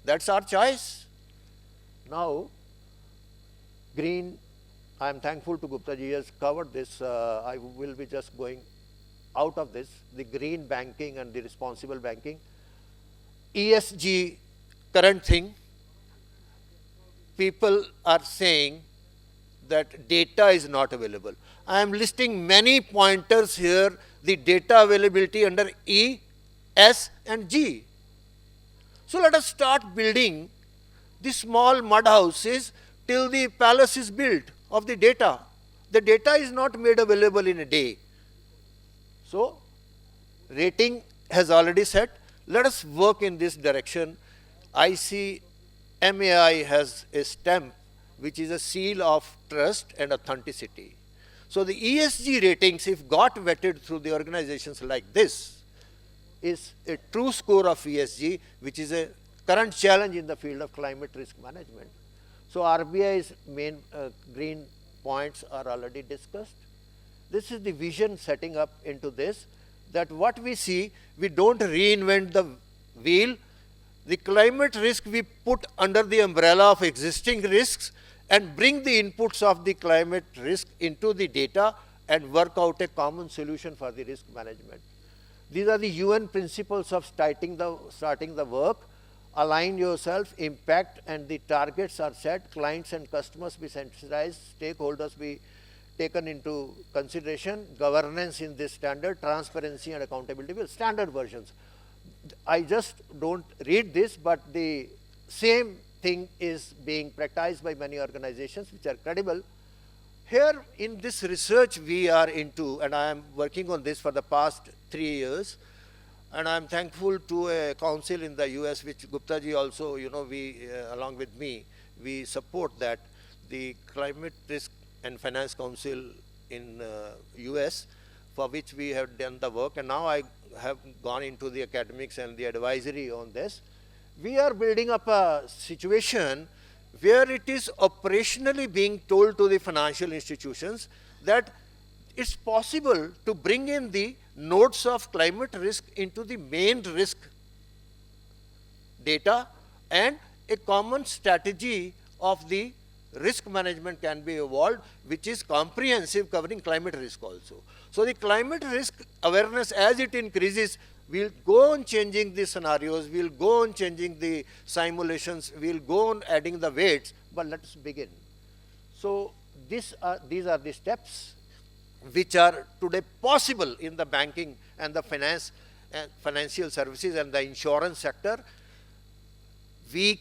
That's our choice. Now, green, I am thankful to Gupta ji has covered this. I will be just going out of this, the green banking and the responsible banking. ESG, current thing, people are saying that data is not available. I am listing many pointers here, the data availability under E, S and G. So let us start building the small mud houses till the palace is built of the data. The data is not made available in a day. So rating has already set. Let us work in this direction. ICMAI has a stamp which is a seal of trust and authenticity. So the ESG ratings, if got vetted through the organizations like this, is a true score of ESG, which is a current challenge in the field of climate risk management. So RBI's main green points are already discussed. This is the vision setting up into this, that what we see, we don't reinvent the wheel. The climate risk we put under the umbrella of existing risks and bring the inputs of the climate risk into the data and work out a common solution for the risk management. These are the UN principles of starting the work. Align yourself, impact, and the targets are set. Clients and customers be sensitized, stakeholders be taken into consideration, governance in this standard, transparency and accountability will standard versions. I just don't read this, but the same thing is being practiced by many organizations which are credible. Here in this research we are into, and I am working on this for the past 3 years, and I am thankful to a council in the US, which Gupta ji also, we, along with me, we support that, the Climate Risk and Finance Council in US, for which we have done the work, and now I have gone into the academics and the advisory on this. We are building up a situation where it is operationally being told to the financial institutions that it's possible to bring in the nodes of climate risk into the main risk data, and a common strategy of the risk management can be evolved, which is comprehensive, covering climate risk also. So the climate risk awareness, as it increases, we'll go on changing the scenarios, we'll go on changing the simulations, we'll go on adding the weights, but let's begin. So these are the steps which are today possible in the banking and the finance and financial services and the insurance sector. We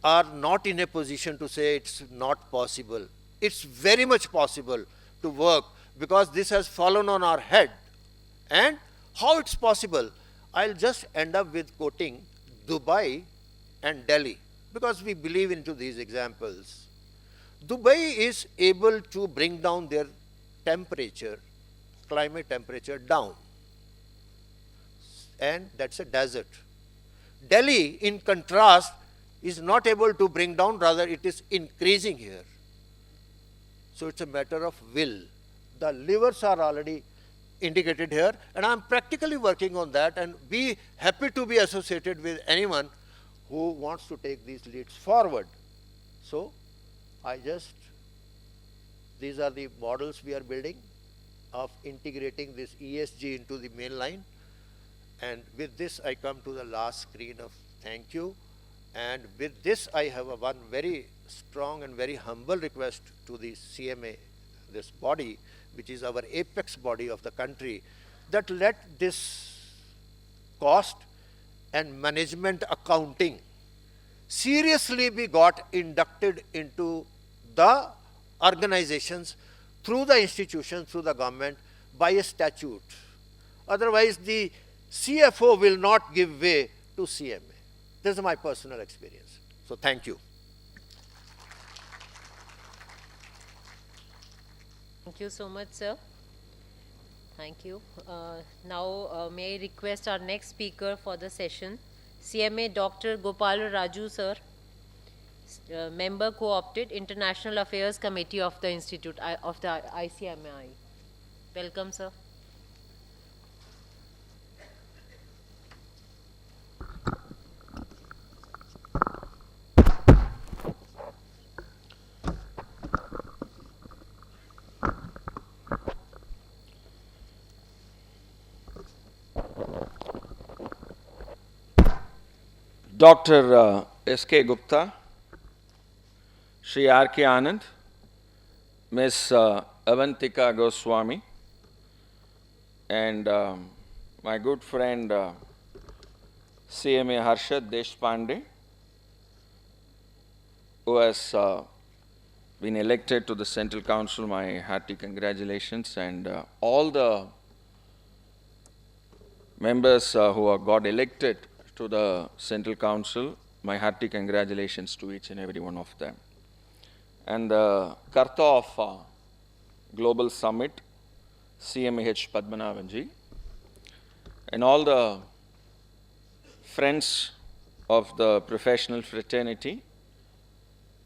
are not in a position to say it's not possible. It's very much possible to work, because this has fallen on our head. And how it's possible? I'll just end up with quoting Dubai and Delhi, because we believe into these examples. Dubai is able to bring down their temperature, climate temperature down, and that's a desert. Delhi, in contrast, is not able to bring down, rather it is increasing here. So it's a matter of will. The levers are already indicated here, and I'm practically working on that, and be happy to be associated with anyone who wants to take these leads forward. So these are the models we are building of integrating this ESG into the main line. And with this, I come to the last screen of thank you. And with this, I have one very strong and very humble request to the CMA, this body, which is our apex body of the country, that let this cost and management accounting seriously be got inducted into the organizations, through the institutions, through the government, by a statute. Otherwise, the CFO will not give way to CMA. This is my personal experience. So thank you. Thank you so much, sir. Thank you. Now, may I request our next speaker for the session, CMA Dr. Gopal Raju, sir. member co-opted, International Affairs Committee of the Institute, of the ICMI. Welcome, sir. Dr. S.K. Gupta, Sri R.K. Anand, Ms. Avantika Goswami, and my good friend CMA Harshad Deshpande, who has been elected to the Central Council. My hearty congratulations, and all the members who have got elected to the Central Council, my hearty congratulations to each and every one of them. And the Karta of Global Summit, CMAH Padmanabhanji, and all the friends of the professional fraternity,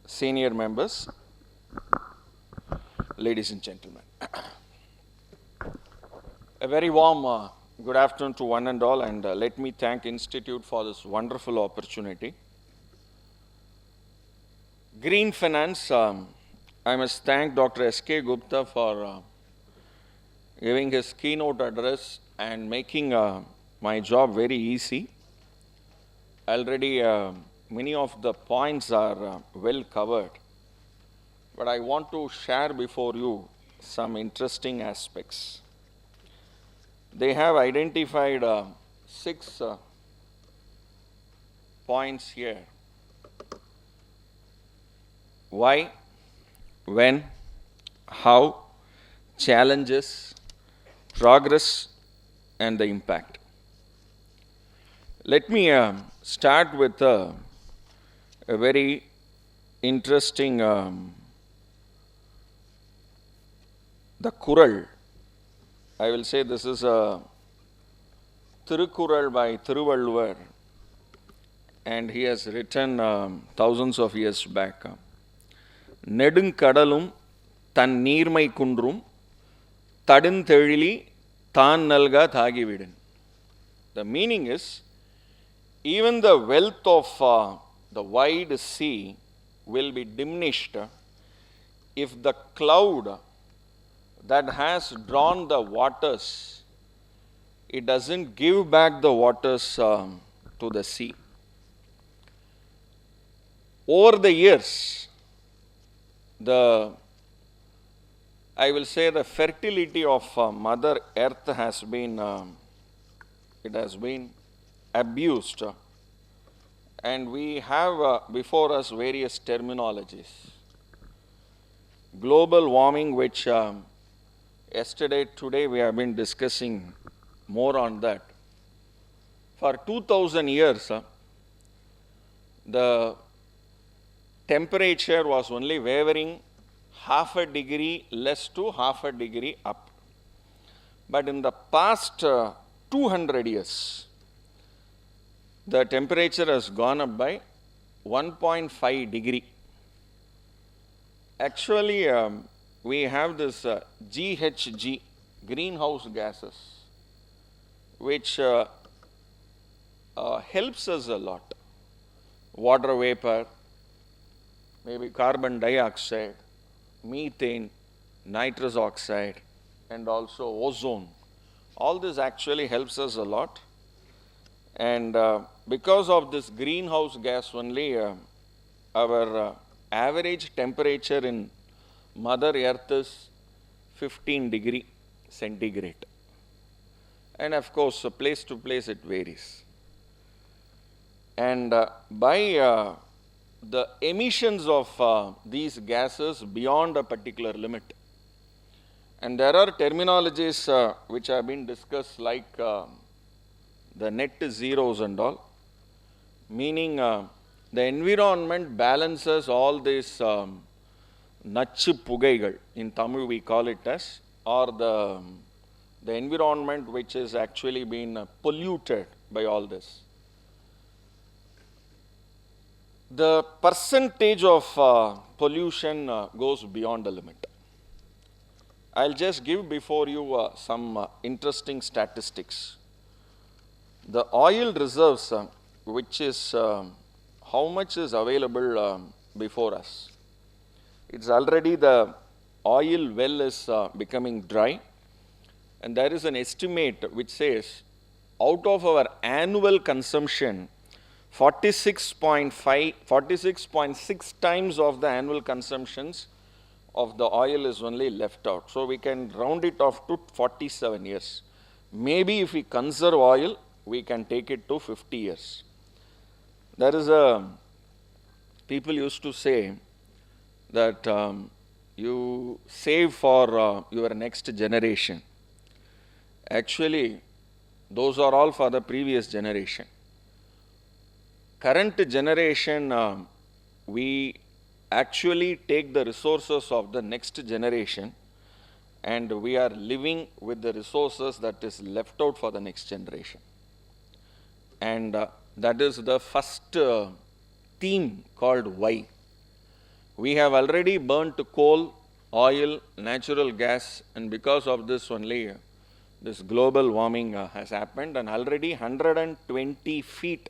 senior members, ladies and gentlemen. A very warm good afternoon to one and all, and let me thank Institute for this wonderful opportunity. Green Finance, I must thank Dr. S.K. Gupta for giving his keynote address and making my job very easy. Already many of the points are well covered, but I want to share before you some interesting aspects. They have identified 6 points here. Why, when, how, challenges, progress, and the impact. Let me start with a very interesting, the Kural. I will say this is a Thirukural by Thiruvalluvar, and he has written thousands of years back. Nedunkadalum tan neermai kundrum tadinthezhili thaan nalga thagividin. The meaning is, even the wealth of the wide sea will be diminished if the cloud that has drawn the waters, it doesn't give back the waters to the sea. Over the years, I will say the fertility of Mother Earth has been, it has been abused, and we have before us various terminologies. Global warming, which yesterday, today we have been discussing more on that. For 2000 years, the temperature was only wavering half a degree less to half a degree up. But in the past 200 years, the temperature has gone up by 1.5 degree. Actually, we have this GHG, greenhouse gases, which helps us a lot. Water vapor, maybe carbon dioxide, methane, nitrous oxide, and also ozone. All this actually helps us a lot. And because of this greenhouse gas only, our average temperature in Mother Earth is 15 degree centigrade. And of course, place to place it varies. And by the emissions of these gases beyond a particular limit. And there are terminologies which have been discussed, like the net zeros and all, meaning the environment balances all these Nachu Pugaigal, in Tamil we call it as, or the environment which is actually been polluted by all this. the percentage of pollution goes beyond the limit. I'll just give before you some interesting statistics. The oil reserves, which is how much is available before us. It's already the oil well is becoming dry, and there is an estimate which says out of our annual consumption, 46.6 times of the annual consumptions of the oil is only left out. So we can round it off to 47 years. Maybe if we conserve oil, we can take it to 50 years. There is people used to say that you save for your next generation. Actually, those are all for the previous generation. Current generation, we actually take the resources of the next generation and we are living with the resources that is left out for the next generation. And that is the first theme called why. We have already burnt coal, oil, natural gas, and because of this only this global warming has happened, and already 120 feet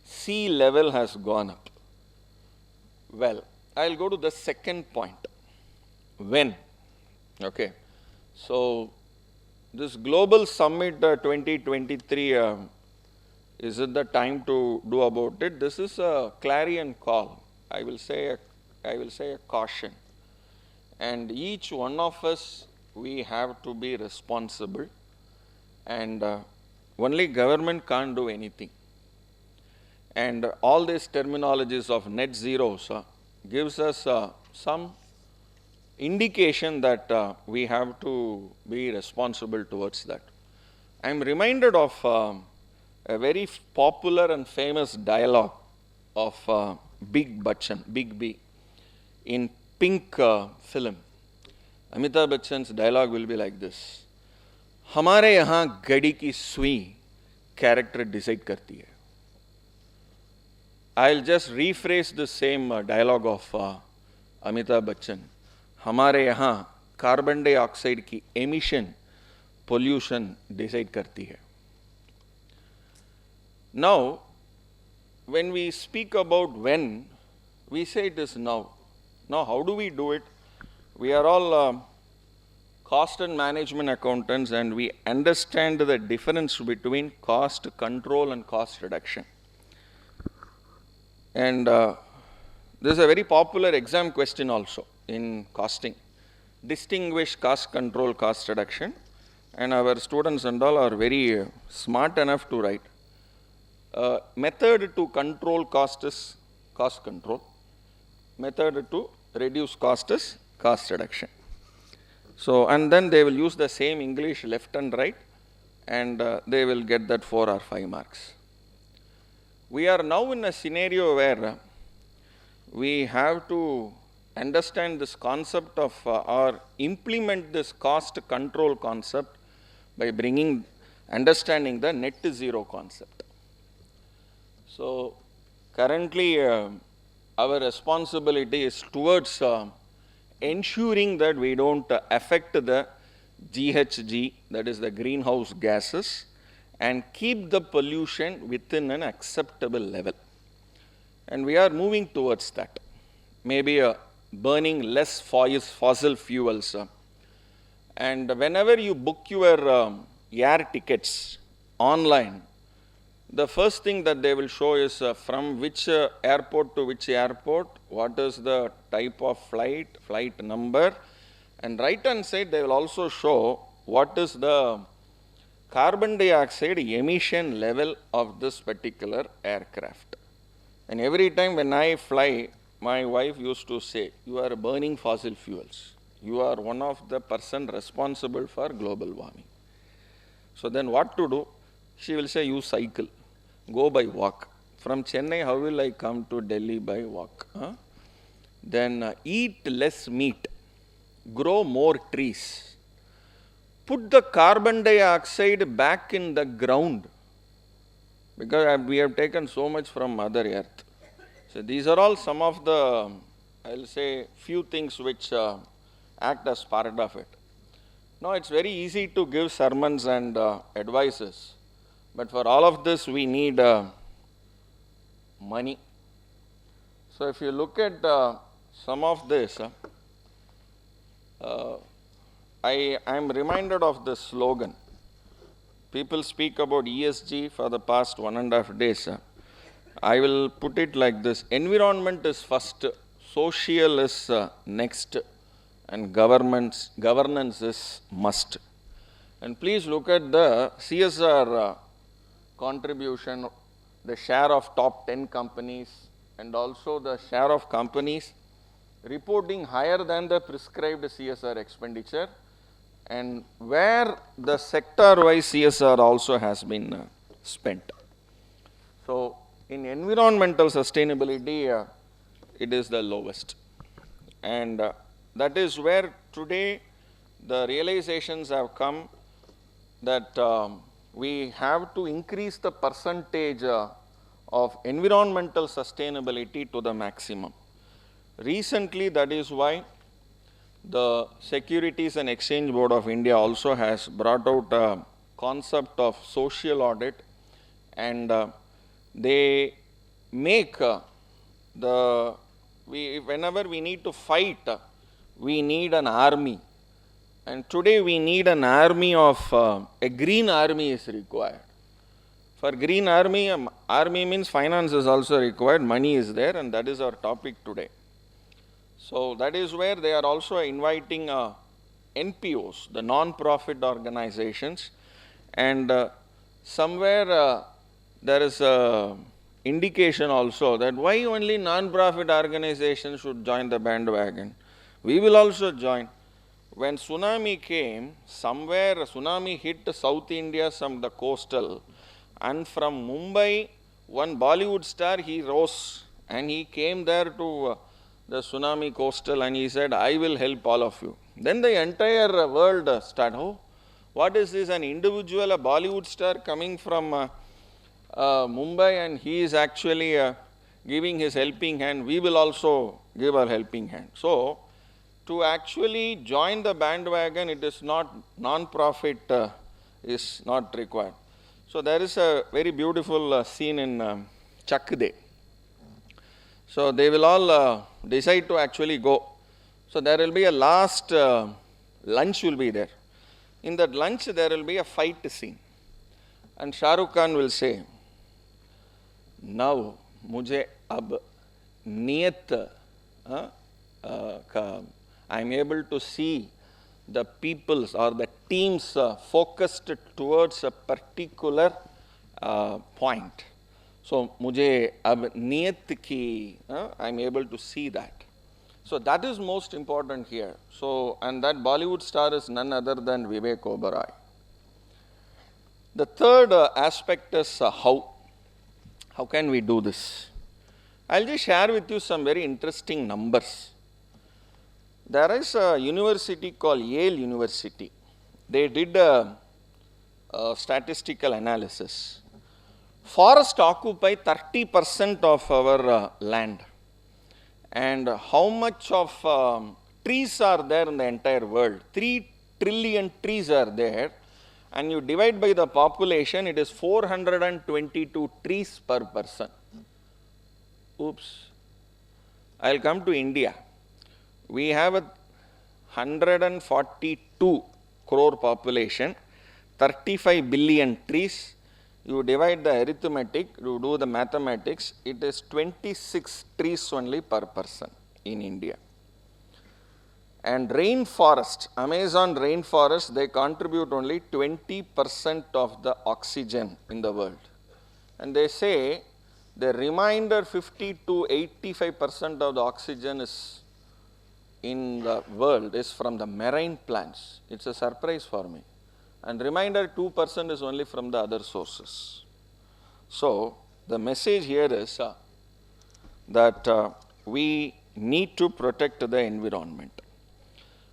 sea level has gone up. Well, I'll go to the second point. When? Okay. So, this global summit 2023, is it the time to do about it? This is a clarion call. I will say a caution. And each one of us, we have to be responsible. And only government can't do anything. And all these terminologies of net zeros gives us some indication that we have to be responsible towards that. I am reminded of a very popular and famous dialogue of Big Bachchan, Big B, in Pink film. Amitabh Bachchan's dialogue will be like this: हमारे यहाँ घड़ी की सुई character decide करती है. I'll just rephrase the same dialogue of Amitabh Bachchan. हमारे यहाँ carbon dioxide की एमिशन पोल्यूशन डिसाइड करती है. Now, when we speak about when, we say it is now. Now, how do we do it? We are all cost and management accountants, and we understand the difference between cost control and cost reduction. And this is a very popular exam question also in costing. Distinguish cost control, cost reduction, and our students and all are very smart enough to write. Method to control cost is cost control. Method to reduce cost is cost reduction. So, and then they will use the same English left and right, and they will get that 4 or 5 marks. We are now in a scenario where we have to understand this concept of or implement this cost control concept by understanding the net zero concept. So, currently our responsibility is towards ensuring that we don't affect the GHG, that is the greenhouse gases, and keep the pollution within an acceptable level. And we are moving towards that. Maybe burning less fossil fuels. And whenever you book your air tickets online, the first thing that they will show is from which airport to which airport, what is the type of flight, flight number, and right hand side they will also show what is the carbon dioxide emission level of this particular aircraft. And every time when I fly, my wife used to say, you are burning fossil fuels. You are one of the person responsible for global warming. So then what to do? She will say, you cycle, go by walk. From Chennai, how will I come to Delhi by walk? Then eat less meat, grow more trees. Put the carbon dioxide back in the ground, because we have taken so much from Mother Earth. So these are all some of the, I'll say, few things which act as part of it. Now it's very easy to give sermons and advices, but for all of this we need money. So if you look at some of this, I am reminded of this slogan. People speak about ESG for the past 1.5 days. I will put it like this: environment is first, social is next, and governance is must. And please look at the CSR contribution, the share of top 10 companies, and also the share of companies reporting higher than the prescribed CSR expenditure, and where the sector-wise CSR also has been spent. So, in environmental sustainability, it is the lowest. And that is where today the realizations have come that we have to increase the percentage of environmental sustainability to the maximum. Recently, that is why the Securities and Exchange Board of India also has brought out a concept of social audit, and they make whenever we need to fight, we need an army. And today we need an army of, a green army is required. For green army, army means finance is also required, money is there, and that is our topic today. So that is where they are also inviting NPOs, the non-profit organizations, and somewhere there is a indication also that why only non-profit organizations should join the bandwagon. We will also join. When tsunami came, somewhere tsunami hit South India, some the coastal, and from Mumbai, one Bollywood star, he rose and he came there to the tsunami coastal and he said, I will help all of you. Then the entire world started, oh, what is this, an individual, a Bollywood star coming from Mumbai, and he is actually giving his helping hand, we will also give our helping hand. So, to actually join the bandwagon, it is not, non-profit is not required. So there is a very beautiful scene in Chak De. So they will all decide to actually go. So there will be a last lunch will be there. In that lunch there will be a fight scene. And Shah Rukh Khan will say, now mujhe ab niyat I am able to see the people's or the teams focused towards a particular point. So, mujhe ab niyat ki, I am able to see that. So, that is most important here. So, and that Bollywood star is none other than Vivek Oberoi. The third aspect is how. How can we do this? I'll just share with you some very interesting numbers. There is a university called Yale University. They did a statistical analysis. Forest occupy 30% of our land. And how much of trees are there in the entire world? 3 trillion trees are there. And you divide by the population, it is 422 trees per person. Oops. I'll come to India. We have a 142 crore population, 35 billion trees. You divide the arithmetic, you do the mathematics, it is 26 trees only per person in India. And rainforest, Amazon rainforest, they contribute only 20% of the oxygen in the world. And they say the remainder 50 to 85% of the oxygen is in the world is from the marine plants. It's a surprise for me. And remainder 2% is only from the other sources. So, the message here is that we need to protect the environment.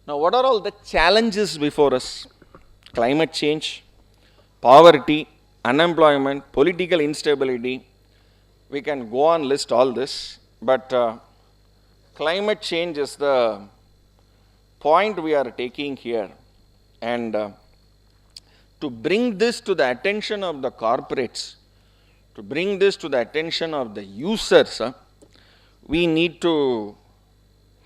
Now, what are all the challenges before us? Climate change, poverty, unemployment, political instability. We can go on list all this. but climate change is the point we are taking here. And to bring this to the attention of the corporates, to bring this to the attention of the users, we need to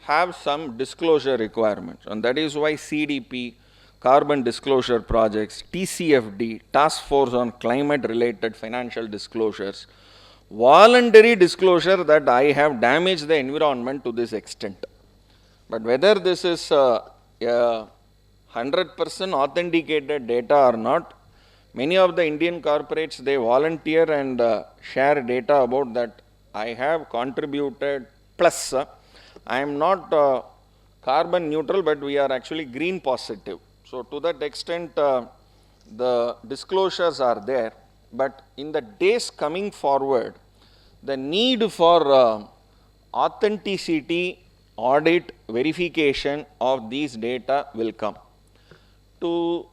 have some disclosure requirements. And that is why CDP, Carbon Disclosure Projects, TCFD, Task Force on Climate Related Financial Disclosures, voluntary disclosure that I have damaged the environment to this extent. But whether this is 100% authenticated data or not, many of the Indian corporates, they volunteer and share data about that I have contributed, plus I am not carbon neutral, but we are actually green positive. So to that extent, the disclosures are there. But in the days coming forward, the need for authenticity, audit, verification of these data will come. To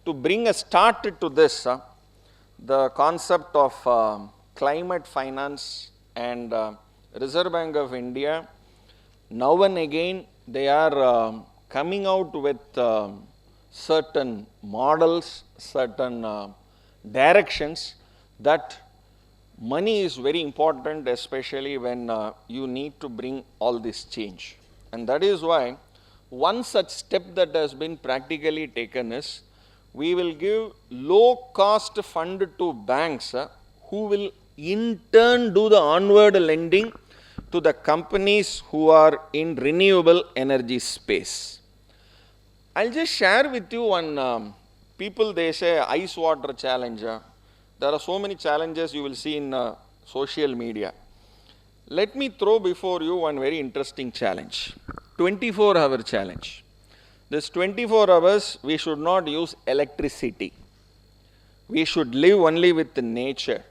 bring a start to this, the concept of climate finance and Reserve Bank of India, now and again, they are coming out with certain models, certain directions that money is very important, especially when you need to bring all this change. And that is why one such step that has been practically taken is we will give low cost fund to banks who will in turn do the onward lending to the companies who are in renewable energy space. I'll just share with you one, people they say ice water challenge. There are so many challenges you will see in social media. Let me throw before you one very interesting challenge, 24-hour challenge. This 24 hours, we should not use electricity. We should live only with nature.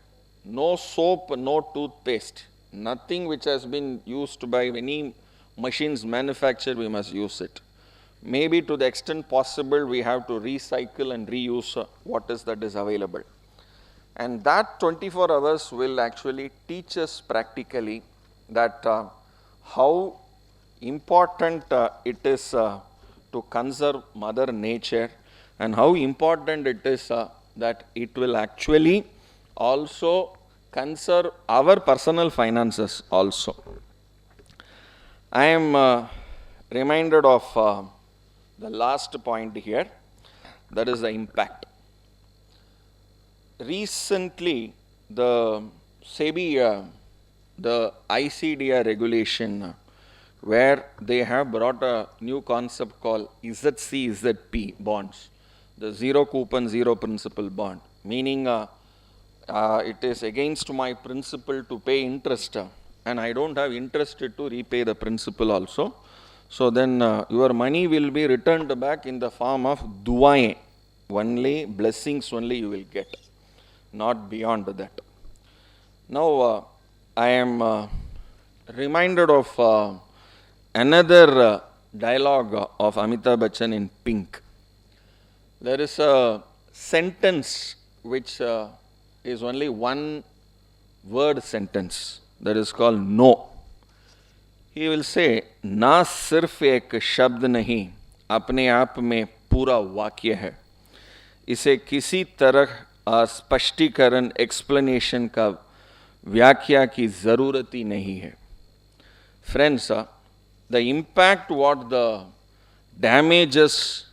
No soap, no toothpaste. Nothing which has been used by any machines manufactured, we must use it. Maybe to the extent possible, we have to recycle and reuse what is that is available. And that 24 hours will actually teach us practically that how important it is to conserve Mother Nature, and how important it is that it will actually also conserve our personal finances also. I am reminded of the last point here, that is the impact. Recently, the SEBI, the ICDR regulation, where they have brought a new concept called ZC, ZP bonds, the zero coupon, zero principal bond, meaning it is against my principle to pay interest, and I don't have interest to repay the principal also. So then your money will be returned back in the form of duaएं, only blessings only you will get, not beyond that. Now I am reminded of another dialogue of Amitabh Bachchan in Pink. There is a sentence which is only one word sentence, that is called no. He will say, ना सिर्फ एक शब्द नहीं, अपने आप में पूरा वाक्य है. इसे किसी तरह स्पष्टीकरण, एक्सप्लेनेशन का व्याख्या की ज़रूरत ही नहीं है. Friends, the impact what the damages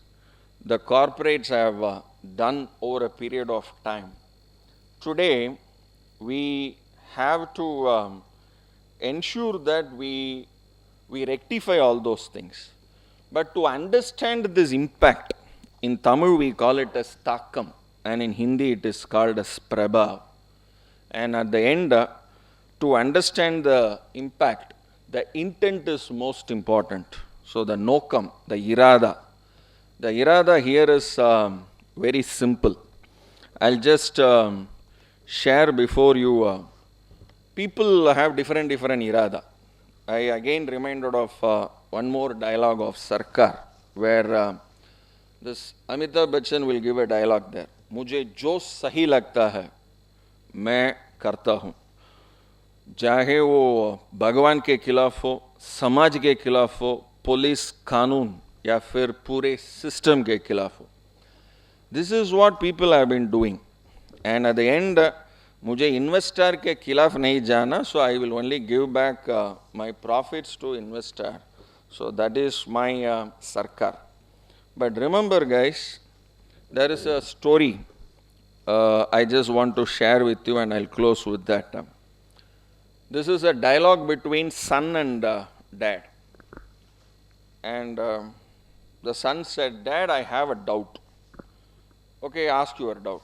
the corporates have done over a period of time. Today, we have to ensure that we rectify all those things. But to understand this impact, in Tamil we call it as Takam, and in Hindi it is called as Prabha. And at the end, to understand the impact, the intent is most important. So the Nokam, the Irada. The Irada here is very simple. I'll just share before you. People have different Irada. I again reminded of one more dialogue of Sarkar, where this Amitabh Bachchan will give a dialogue there. मुझे जो सही लगता है मैं करता हूँ. चाहे वो भगवान के खिलाफ हो, समाज के खिलाफ हो, पुलिस कानून या फिर पूरे सिस्टम के खिलाफ हो. This is what people have been doing. And at the end, मुझे इन्वेस्टर के खिलाफ नहीं जाना, so I will only give back my profits to investor. So that is my sarkar. But remember guys, there is a story I just want to share with you and I'll close with that. This is a dialogue between son and dad. And the son said, Dad, I have a doubt. Okay, ask your doubt.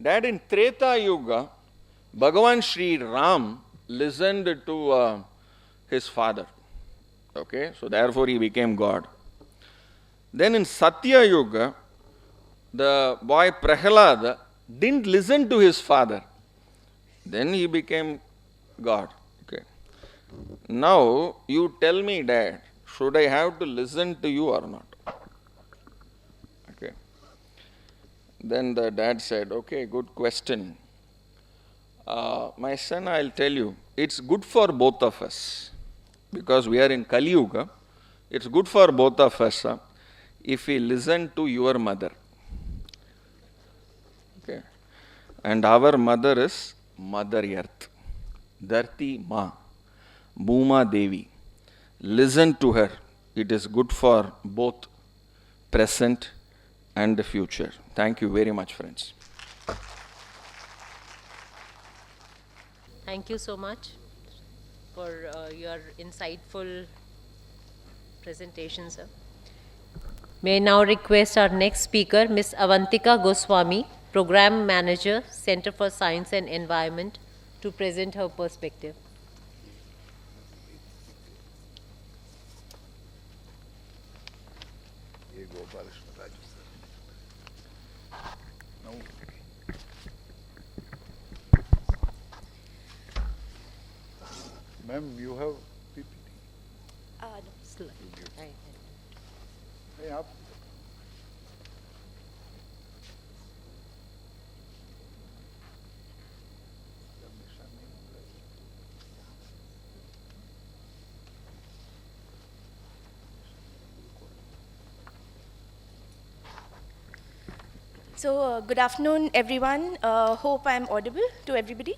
Dad, in Treta Yuga, Bhagavan Sri Ram listened to his father. Okay, so therefore he became God. Then in Satya Yuga, the boy Prahalada didn't listen to his father. Then he became God. Okay. Now you tell me, Dad, should I have to listen to you or not? Okay. Then the dad said, okay, good question. My son, I'll tell you, it's good for both of us. Because we are in Kali Yuga, it's good for both of us if we listen to your mother. Okay. And our mother is Mother Earth, Dharti Ma, Bhuma Devi. Listen to her. It is good for both present and the future. Thank you very much, friends. Thank you so much for your insightful presentation, sir. May I now request our next speaker, Ms. Avantika Goswami, Program Manager, Center for Science and Environment, to present her perspective. Ma'am, you have PPT? Slide. Hey, up. So, good afternoon, everyone. Hope I'm audible to everybody.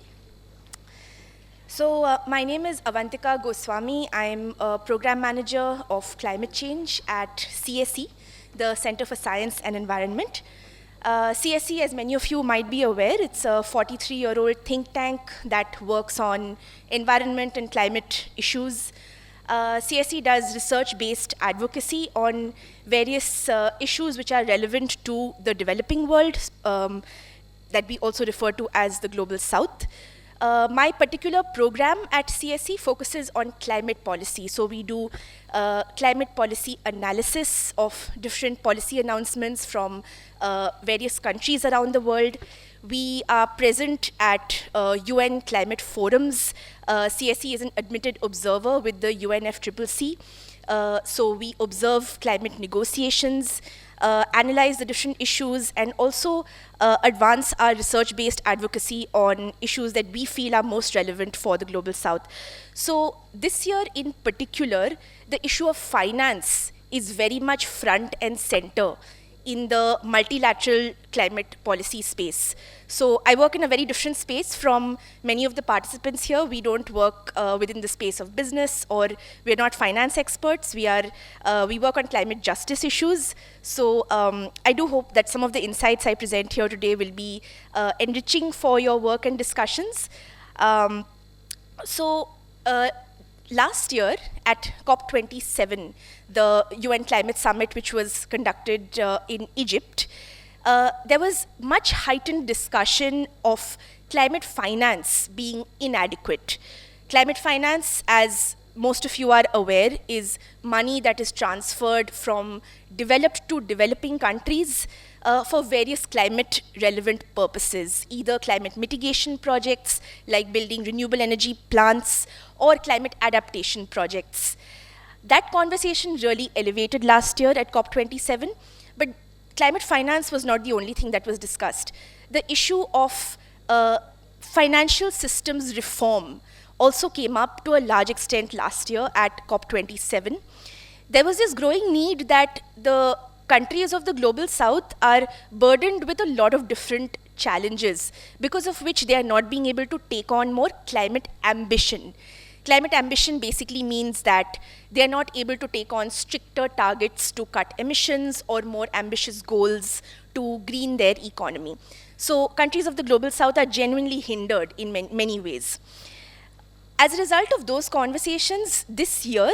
So, my name is Avantika Goswami. I'm a program manager of climate change at CSE, the Center for Science and Environment. CSE, as many of you might be aware, it's a 43-year-old think tank that works on environment and climate issues. CSE does research-based advocacy on various issues which are relevant to the developing world, that we also refer to as the Global South. My particular program at CSE focuses on climate policy. So we do climate policy analysis of different policy announcements from various countries around the world. We are present at UN climate forums. CSE is an admitted observer with the UNFCCC. So we observe climate negotiations, analyze the different issues, and also advance our research-based advocacy on issues that we feel are most relevant for the Global South. So this year in particular, the issue of finance is very much front and center in the multilateral climate policy space. So I work in a very different space from many of the participants here. We don't work within the space of business, or we're not finance experts. We work on climate justice issues. So I do hope that some of the insights I present here today will be enriching for your work and discussions. Last year at COP27, the UN Climate Summit, which was conducted in Egypt, there was much heightened discussion of climate finance being inadequate. Climate finance, as most of you are aware, is money that is transferred from developed to developing countries for various climate relevant purposes, either climate mitigation projects like building renewable energy plants or climate adaptation projects. That conversation really elevated last year at COP27, but climate finance was not the only thing that was discussed. The issue of financial systems reform also came up to a large extent last year at COP27. There was this growing need that the countries of the global south are burdened with a lot of different challenges, because of which they are not being able to take on more climate ambition. Climate ambition basically means that they are not able to take on stricter targets to cut emissions or more ambitious goals to green their economy. So countries of the global south are genuinely hindered in many ways. As a result of those conversations, this year,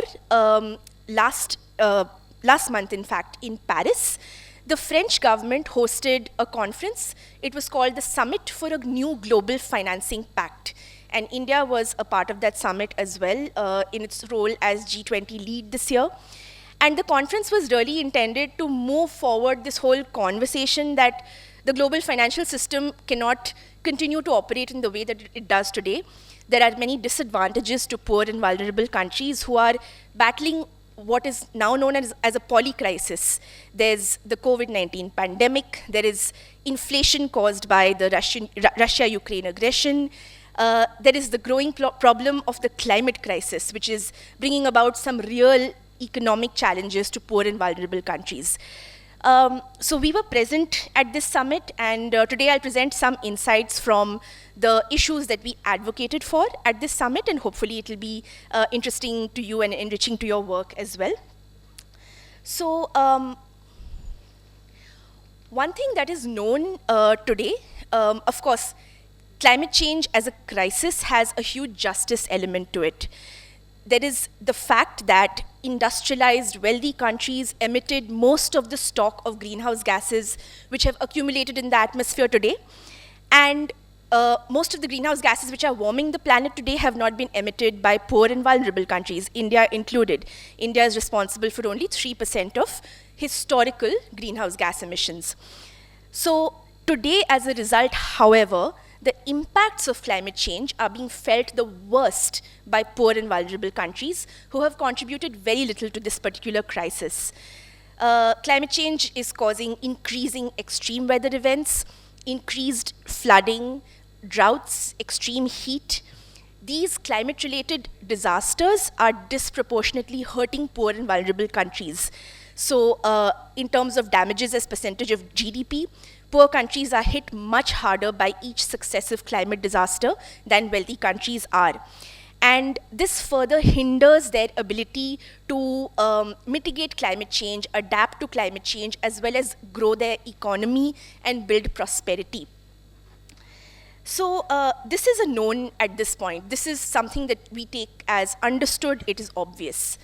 last month, in fact, in Paris, the French government hosted a conference. It was called the Summit for a New Global Financing Pact. And India was a part of that summit as well, in its role as G20 lead this year. And the conference was really intended to move forward this whole conversation that the global financial system cannot continue to operate in the way that it does today. There are many disadvantages to poor and vulnerable countries who are battling what is now known as a polycrisis. There's the COVID-19 pandemic, there is inflation caused by the Russia-Ukraine aggression, there is the growing problem of the climate crisis, which is bringing about some real economic challenges to poor and vulnerable countries. So we were present at this summit, and today I'll present some insights from the issues that we advocated for at this summit, and hopefully it will be interesting to you and enriching to your work as well. So one thing that is known today, of course, climate change as a crisis has a huge justice element to it. There is the fact that industrialized, wealthy countries emitted most of the stock of greenhouse gases which have accumulated in the atmosphere today. And most of the greenhouse gases which are warming the planet today have not been emitted by poor and vulnerable countries, India included. India is responsible for only 3% of historical greenhouse gas emissions. So today, as a result, however, the impacts of climate change are being felt the worst by poor and vulnerable countries who have contributed very little to this particular crisis. Climate change is causing increasing extreme weather events, increased flooding, droughts, extreme heat. These climate-related disasters are disproportionately hurting poor and vulnerable countries. So in terms of damages as percentage of GDP, poor countries are hit much harder by each successive climate disaster than wealthy countries are. And this further hinders their ability to mitigate climate change, adapt to climate change, as well as grow their economy and build prosperity. So this is a known at this point. This is something that we take as understood, it is obvious.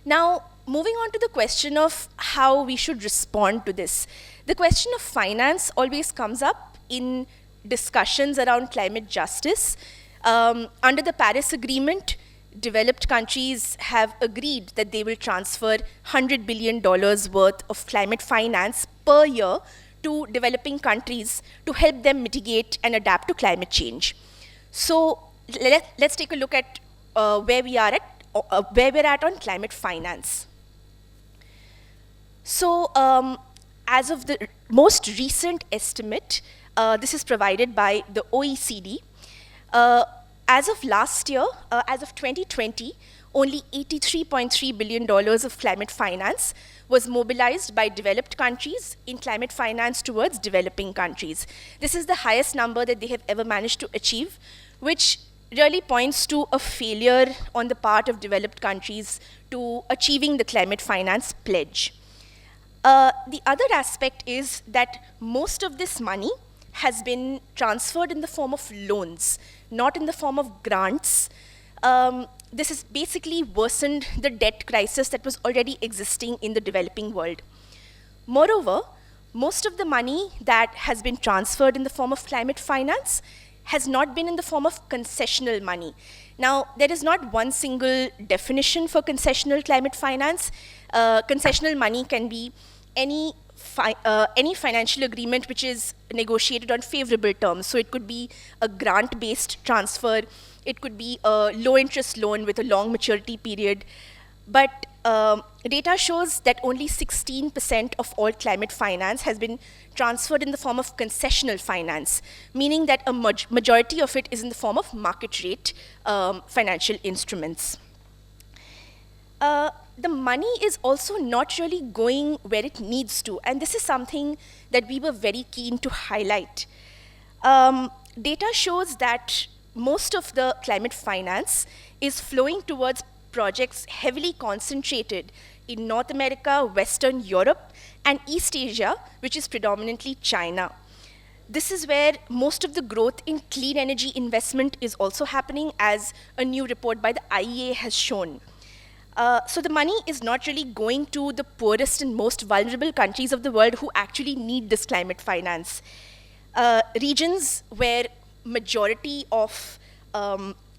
Now, moving on to the question of how we should respond to this. The question of finance always comes up in discussions around climate justice. Under the Paris Agreement, developed countries have agreed that they will transfer $100 billion worth of climate finance per year to developing countries to help them mitigate and adapt to climate change. So let's take a look at where we're at on climate finance. So as of the most recent estimate, this is provided by the OECD. As of last year, as of 2020, only $83.3 billion of climate finance was mobilized by developed countries in climate finance towards developing countries. This is the highest number that they have ever managed to achieve, which really points to a failure on the part of developed countries to achieving the climate finance pledge. The other aspect is that most of this money has been transferred in the form of loans, not in the form of grants. This has basically worsened the debt crisis that was already existing in the developing world. Moreover, most of the money that has been transferred in the form of climate finance has not been in the form of concessional money. Now, there is not one single definition for concessional climate finance. Concessional money can be any financial agreement which is negotiated on favorable terms. So it could be a grant-based transfer, it could be a low-interest loan with a long maturity period. But data shows that only 16% of all climate finance has been transferred in the form of concessional finance, meaning that a majority of it is in the form of market rate financial instruments. The money is also not really going where it needs to, and this is something that we were very keen to highlight. Data shows that most of the climate finance is flowing towards projects heavily concentrated in North America, Western Europe, and East Asia, which is predominantly China. This is where most of the growth in clean energy investment is also happening, as a new report by the IEA has shown. So the money is not really going to the poorest and most vulnerable countries of the world who actually need this climate finance. Regions where majority of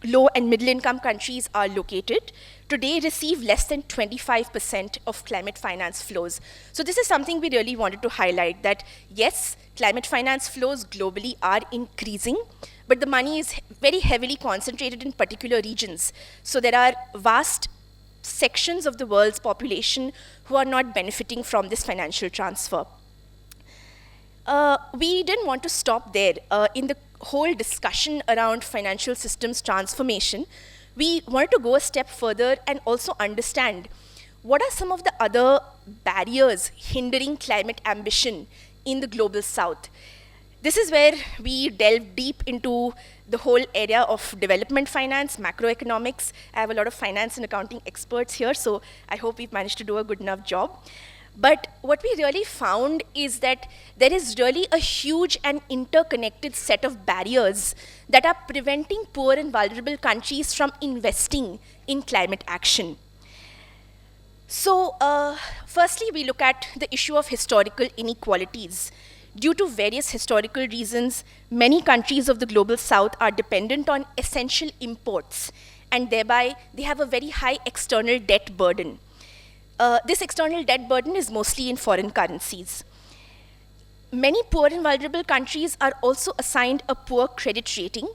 low and middle income countries are located today receive less than 25% of climate finance flows. So this is something we really wanted to highlight, that yes, climate finance flows globally are increasing, but the money is very heavily concentrated in particular regions. So there are vast sections of the world's population who are not benefiting from this financial transfer. We didn't want to stop there. In the whole discussion around financial systems transformation, we wanted to go a step further and also understand what are some of the other barriers hindering climate ambition in the global south. This is where we delve deep into the whole area of development finance, macroeconomics. I have a lot of finance and accounting experts here, so I hope we've managed to do a good enough job. But what we really found is that there is really a huge and interconnected set of barriers that are preventing poor and vulnerable countries from investing in climate action. So, firstly, we look at the issue of historical inequalities. Due to various historical reasons, many countries of the global south are dependent on essential imports, and thereby they have a very high external debt burden. This external debt burden is mostly in foreign currencies. Many poor and vulnerable countries are also assigned a poor credit rating,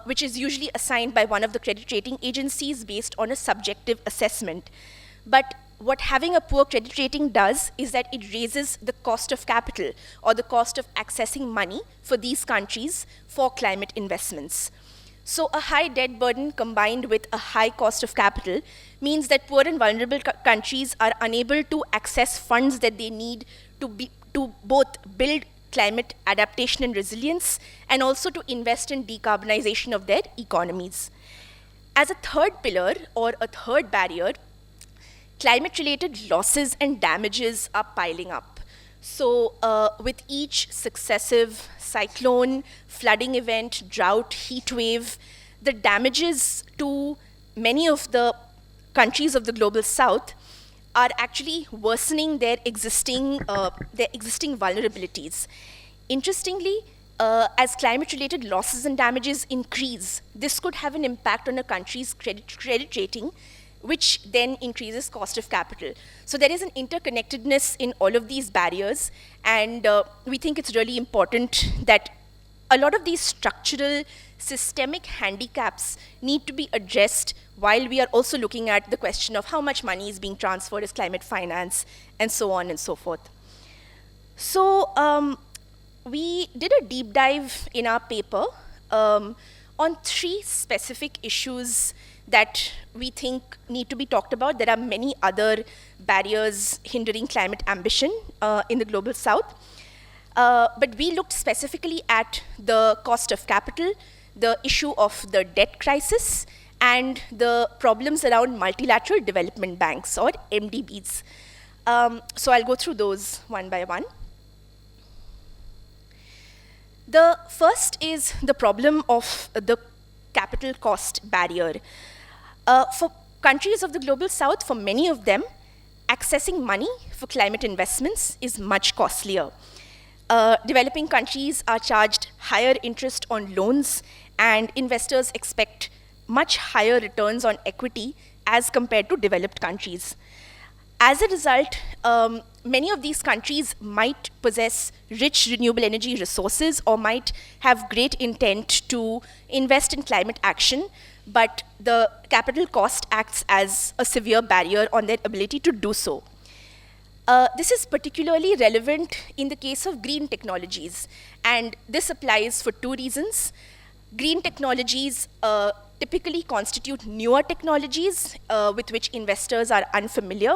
which is usually assigned by one of the credit rating agencies based on a subjective assessment. But what having a poor credit rating does is that it raises the cost of capital, or the cost of accessing money for these countries for climate investments. So a high debt burden combined with a high cost of capital means that poor and vulnerable countries are unable to access funds that they need to both build climate adaptation and resilience, and also to invest in decarbonization of their economies. As a third pillar, or a third barrier, climate-related losses and damages are piling up. So with each successive cyclone, flooding event, drought, heat wave, the damages to many of the countries of the global south are actually worsening their existing vulnerabilities. Interestingly, as climate-related losses and damages increase, this could have an impact on a country's credit rating, which then increases cost of capital. So there is an interconnectedness in all of these barriers, and we think it's really important that a lot of these structural, systemic handicaps need to be addressed while we are also looking at the question of how much money is being transferred as climate finance, and so on and so forth. So we did a deep dive in our paper on 3 specific issues that we think need to be talked about. There are many other barriers hindering climate ambition in the global south. But we looked specifically at the cost of capital, the issue of the debt crisis, and the problems around multilateral development banks, or MDBs. So I'll go through those one by one. The first is the problem of the capital cost barrier. For countries of the global south, for many of them, accessing money for climate investments is much costlier. Developing countries are charged higher interest on loans, and investors expect much higher returns on equity as compared to developed countries. As a result, many of these countries might possess rich renewable energy resources or might have great intent to invest in climate action, but the capital cost acts as a severe barrier on their ability to do so. This is particularly relevant in the case of green technologies, and this applies for two reasons. Green technologies typically constitute newer technologies with which investors are unfamiliar.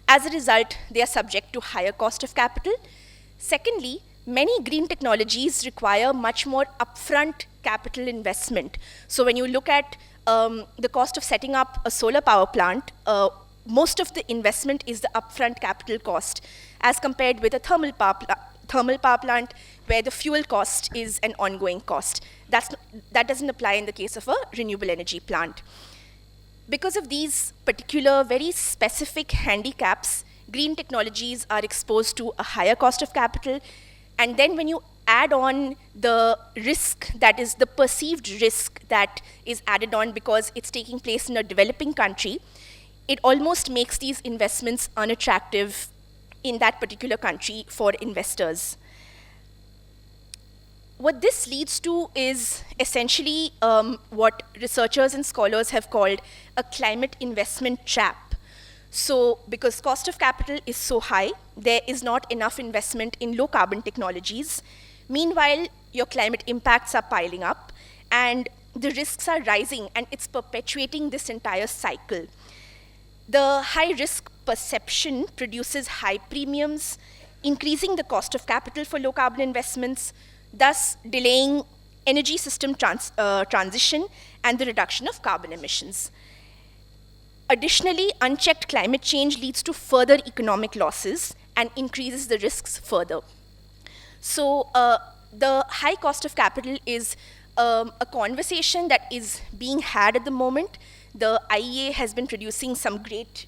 As a result, they are subject to higher cost of capital. Secondly, many green technologies require much more upfront capital investment. So when you look at the cost of setting up a solar power plant, most of the investment is the upfront capital cost, as compared with a thermal power plant where the fuel cost is an ongoing cost. That doesn't apply in the case of a renewable energy plant. Because of these particular, very specific handicaps, green technologies are exposed to a higher cost of capital. And then when you add on the risk, that is the perceived risk that is added on because it's taking place in a developing country, it almost makes these investments unattractive in that particular country for investors. What this leads to is essentially what researchers and scholars have called a climate investment trap. So because cost of capital is so high, there is not enough investment in low carbon technologies. Meanwhile, your climate impacts are piling up and the risks are rising, and it's perpetuating this entire cycle. The high risk perception produces high premiums, increasing the cost of capital for low carbon investments, thus delaying energy system transition and the reduction of carbon emissions. Additionally, unchecked climate change leads to further economic losses and increases the risks further. So the high cost of capital is a conversation that is being had at the moment. The IEA has been producing some great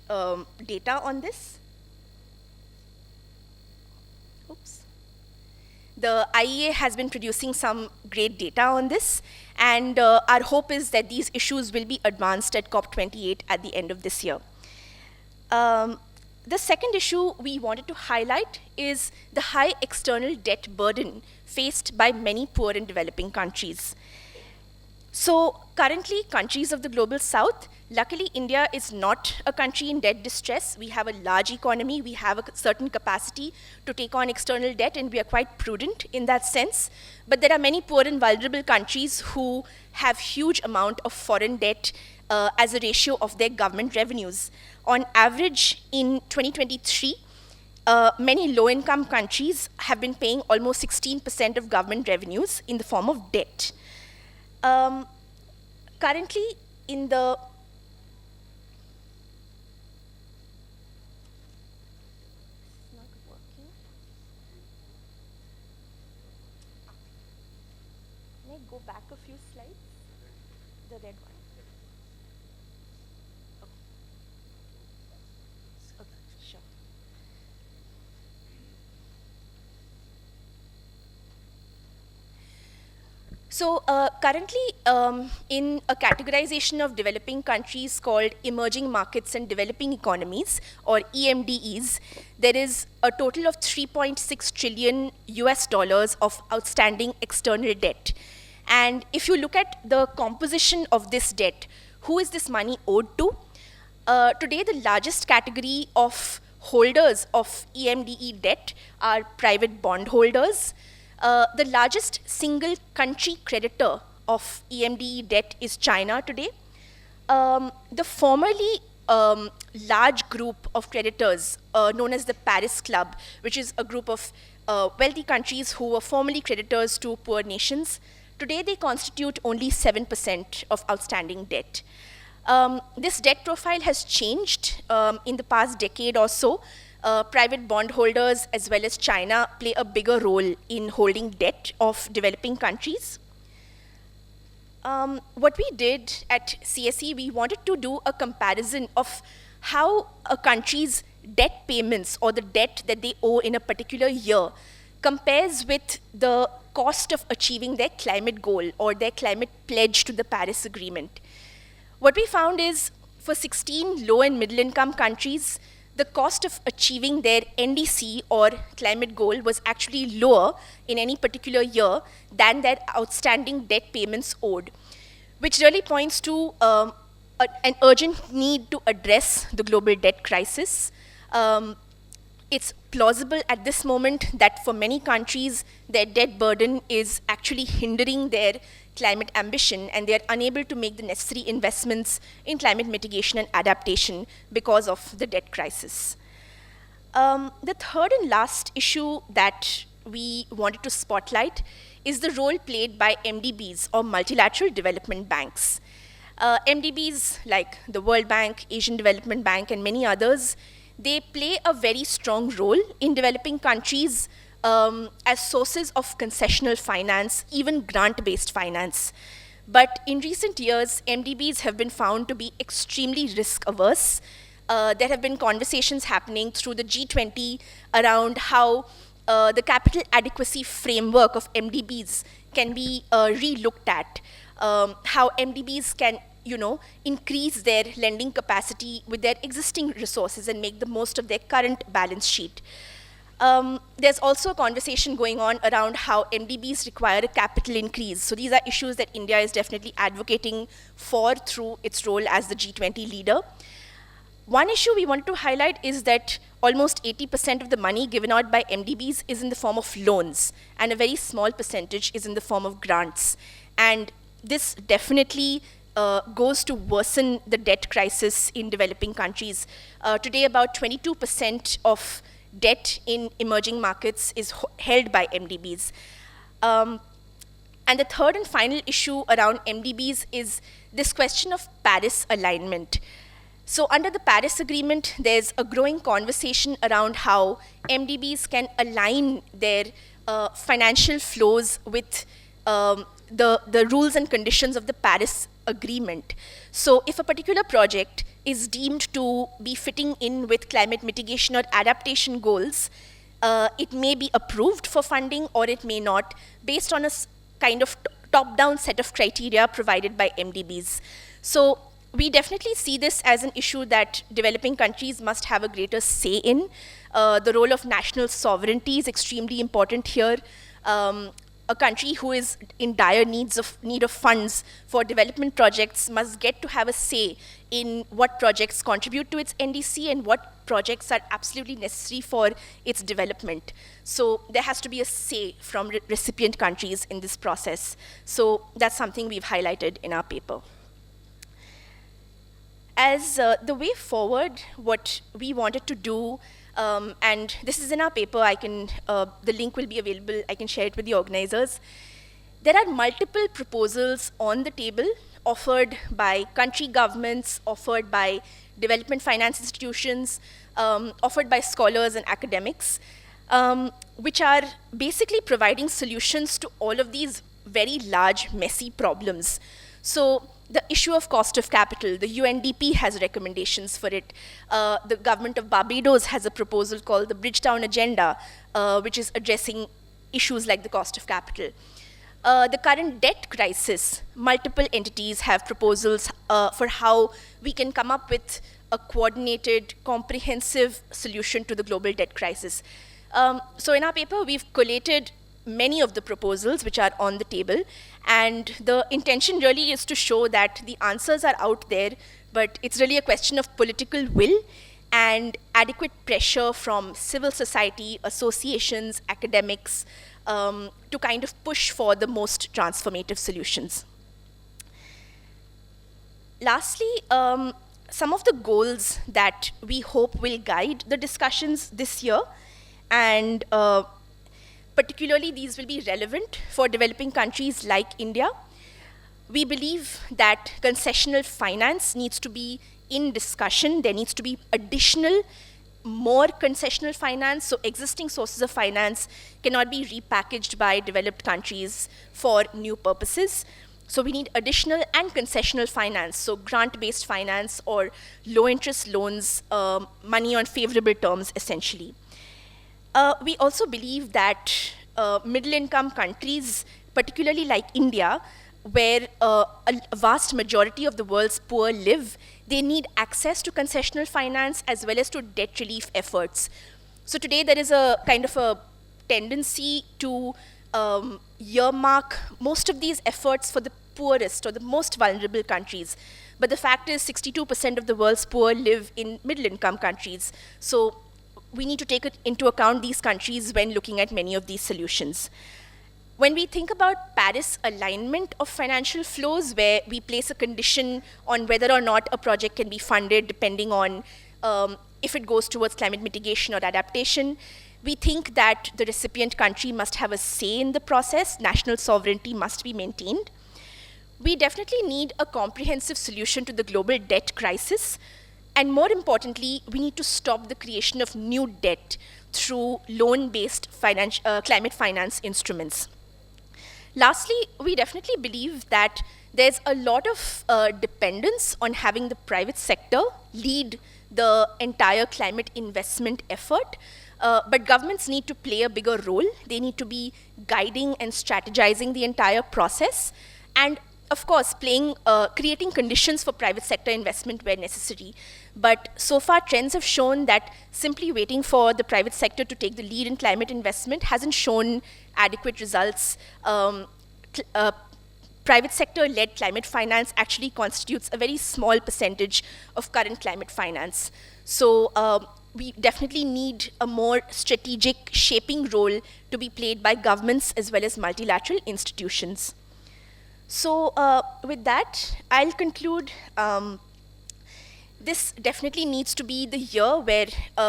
data on this. Oops. The IEA has been producing some great data on this, and our hope is that these issues will be advanced at COP28 at the end of this year. The second issue we wanted to highlight is the high external debt burden faced by many poor and developing countries. So currently, countries of the global south, luckily India is not a country in debt distress. We have a large economy, we have a certain capacity to take on external debt, and we are quite prudent in that sense. But there are many poor and vulnerable countries who have huge amount of foreign debt as a ratio of their government revenues. On average, in 2023, many low-income countries have been paying almost 16% of government revenues in the form of debt. Currently, in the Can I go back a few slides? The red one. Okay, sure. So currently, in a categorization of developing countries called emerging markets and developing economies, or EMDEs, there is a total of $3.6 trillion of outstanding external debt. And if you look at the composition of this debt, who is this money owed to? Today, the largest category of holders of EMDE debt are private bondholders. The largest single country creditor of EMDE debt is China today. The formerly large group of creditors known as the Paris Club, which is a group of wealthy countries who were formerly creditors to poor nations, today they constitute only 7% of outstanding debt. This debt profile has changed in the past decade or so. Private bondholders as well as China play a bigger role in holding debt of developing countries. What we did at CSE, we wanted to do a comparison of how a country's debt payments or the debt that they owe in a particular year compares with the cost of achieving their climate goal or their climate pledge to the Paris Agreement. What we found is for 16 low and middle income countries, the cost of achieving their NDC or climate goal was actually lower in any particular year than their outstanding debt payments owed, which really points to an urgent need to address the global debt crisis. It's plausible at this moment that for many countries, their debt burden is actually hindering their climate ambition, and they are unable to make the necessary investments in climate mitigation and adaptation because of the debt crisis. The third and last issue that we wanted to spotlight is the role played by MDBs, or multilateral development banks. MDBs like the World Bank, Asian Development Bank, and many others, they play a very strong role in developing countries as sources of concessional finance, even grant-based finance. But in recent years, MDBs have been found to be extremely risk-averse. There have been conversations happening through the G20 around how the capital adequacy framework of MDBs can be re-looked at, how MDBs can increase their lending capacity with their existing resources and make the most of their current balance sheet. There's also a conversation going on around how MDBs require a capital increase. So these are issues that India is definitely advocating for through its role as the G20 leader. One issue we wanted to highlight is that almost 80% of the money given out by MDBs is in the form of loans, and a very small percentage is in the form of grants. And this definitely goes to worsen the debt crisis in developing countries. Today, about 22% of debt in emerging markets is held by MDBs. And the third and final issue around MDBs is this question of Paris alignment. So under the Paris Agreement, there's a growing conversation around how MDBs can align their financial flows with the rules and conditions of the Paris Agreement. So if a particular project is deemed to be fitting in with climate mitigation or adaptation goals, it may be approved for funding or it may not, based on a kind of top-down set of criteria provided by MDBs. So we definitely see this as an issue that developing countries must have a greater say in. The role of national sovereignty is extremely important here. A country who is in dire need of funds for development projects must get to have a say in what projects contribute to its NDC and what projects are absolutely necessary for its development. So there has to be a say from recipient countries in this process. So that's something we've highlighted in our paper. As the way forward, what we wanted to do, and this is in our paper, the link will be available, I can share it with the organizers. There are multiple proposals on the table offered by country governments, offered by development finance institutions, offered by scholars and academics, which are basically providing solutions to all of these very large, messy problems. So the issue of cost of capital, the UNDP has recommendations for it. The government of Barbados has a proposal called the Bridgetown Agenda, which is addressing issues like the cost of capital. The current debt crisis, multiple entities have proposals for how we can come up with a coordinated, comprehensive solution to the global debt crisis. So in our paper, we've collated many of the proposals which are on the table, and the intention really is to show that the answers are out there, but it's really a question of political will and adequate pressure from civil society, associations, academics, to kind of push for the most transformative solutions. Lastly, some of the goals that we hope will guide the discussions this year, and particularly these will be relevant for developing countries like India. We believe that concessional finance needs to be in discussion. There needs to be additional, more concessional finance, so existing sources of finance cannot be repackaged by developed countries for new purposes. So we need additional and concessional finance, so grant-based finance or low-interest loans, money on favorable terms, essentially. We also believe that middle-income countries, particularly like India, where a vast majority of the world's poor live, they need access to concessional finance as well as to debt relief efforts. So today there is a kind of a tendency to earmark most of these efforts for the poorest or the most vulnerable countries. But the fact is 62% of the world's poor live in middle income countries. So we need to take into account these countries when looking at many of these solutions. When we think about Paris alignment of financial flows, where we place a condition on whether or not a project can be funded depending on if it goes towards climate mitigation or adaptation, we think that the recipient country must have a say in the process. National sovereignty must be maintained. We definitely need a comprehensive solution to the global debt crisis. And more importantly, we need to stop the creation of new debt through loan-based climate finance instruments. Lastly, we definitely believe that there's a lot of dependence on having the private sector lead the entire climate investment effort. But governments need to play a bigger role. They need to be guiding and strategizing the entire process. And of course, creating conditions for private sector investment where necessary. But so far, trends have shown that simply waiting for the private sector to take the lead in climate investment hasn't shown adequate results. Private sector-led climate finance actually constitutes a very small percentage of current climate finance. So we definitely need a more strategic shaping role to be played by governments as well as multilateral institutions. So with that, I'll conclude. This definitely needs to be the year where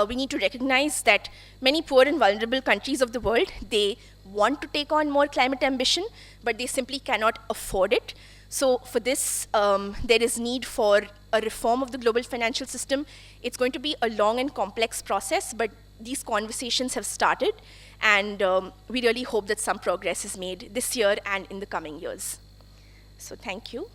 we need to recognize that many poor and vulnerable countries of the world, they want to take on more climate ambition, but they simply cannot afford it. So for this, there is need for a reform of the global financial system. It's going to be a long and complex process, but these conversations have started, and we really hope that some progress is made this year and in the coming years. So thank you.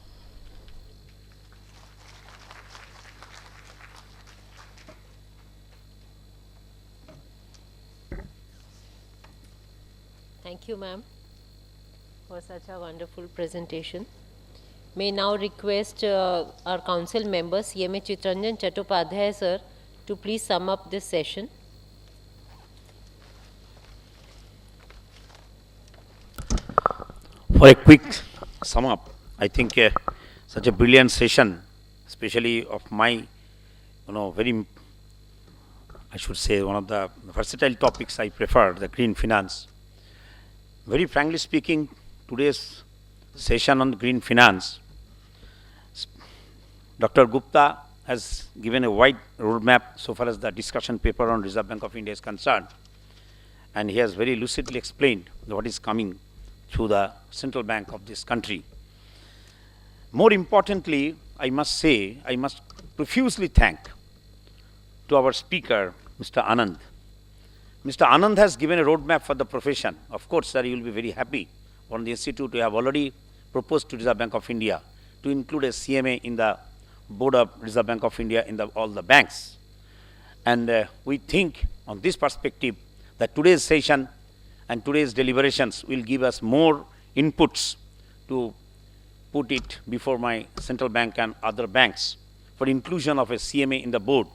Thank you, ma'am, for such a wonderful presentation. May now request our council member, CMA Chitranjan Chattopadhyay sir, to please sum up this session. For a quick sum up, I think such a brilliant session, especially of my, very, I should say, one of the versatile topics I prefer, the green finance. Very frankly speaking, today's session on green finance, Dr. Gupta has given a wide roadmap so far as the discussion paper on Reserve Bank of India is concerned, and he has very lucidly explained what is coming through the central bank of this country. More importantly, I must profusely thank to our speaker, Mr. Anand. Mr. Anand has given a roadmap for the profession. Of course, sir, you will be very happy on the institute. We have already proposed to Reserve Bank of India to include a CMA in the board of Reserve Bank of India in all the banks. And we think on this perspective that today's session and today's deliberations will give us more inputs to put it before my central bank and other banks for inclusion of a CMA in the board.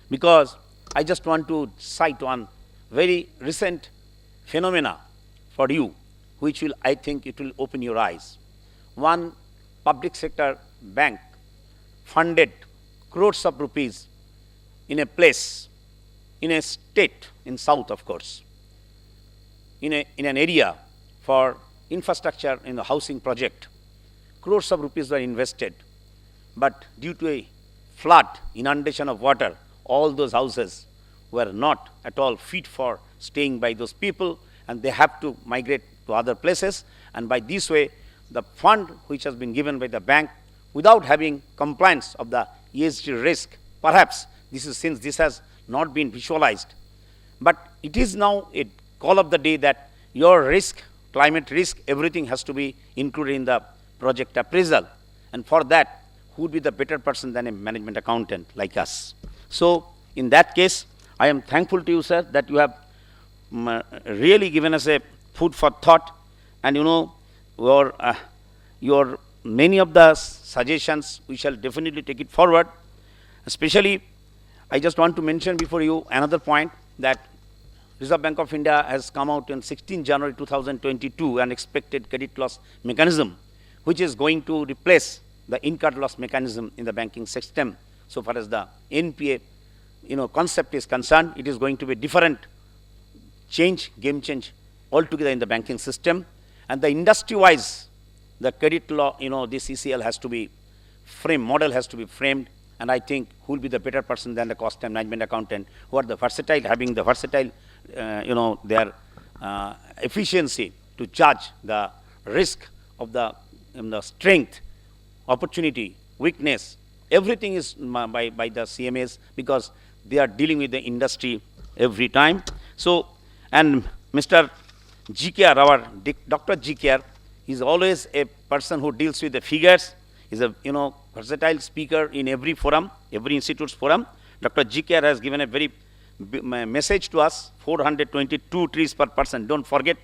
Because I just want to cite one very recent phenomena for you, which will, I think, it will open your eyes. One public sector bank funded crores of rupees in a place, in a state, in south of course, in an area for infrastructure in the housing project. Crores of rupees were invested, but due to a flood, inundation of water, all those houses were not at all fit for staying by those people, and they have to migrate to other places. And by this way, the fund which has been given by the bank without having compliance of the ESG risk, perhaps since this has not been visualized, but it is now a call of the day that your risk, climate risk, everything has to be included in the project appraisal. And for that, who would be the better person than a management accountant like us? So in that case, I am thankful to you, sir, that you have really given us a food for thought. And your your many of the suggestions, we shall definitely take it forward. Especially, I just want to mention before you another point that Reserve Bank of India has come out on 16 January 2022 an expected credit loss mechanism, which is going to replace the incurred loss mechanism in the banking system. So far as the NPA, concept is concerned, it is going to be different change, game change altogether in the banking system. And the industry-wise, the credit law, this ECL has to be framed, model has to be framed. And I think who will be the better person than the cost and management accountant, who are the versatile, having the versatile, their efficiency to judge the risk of the strength, opportunity, weakness. Everything is by the CMAs because they are dealing with the industry every time. So, and Mr. GKR, our Dr. GKR, is always a person who deals with the figures. He's a versatile speaker in every forum, every institute's forum. Dr. GKR has given a very message to us: 422 trees per person, don't forget,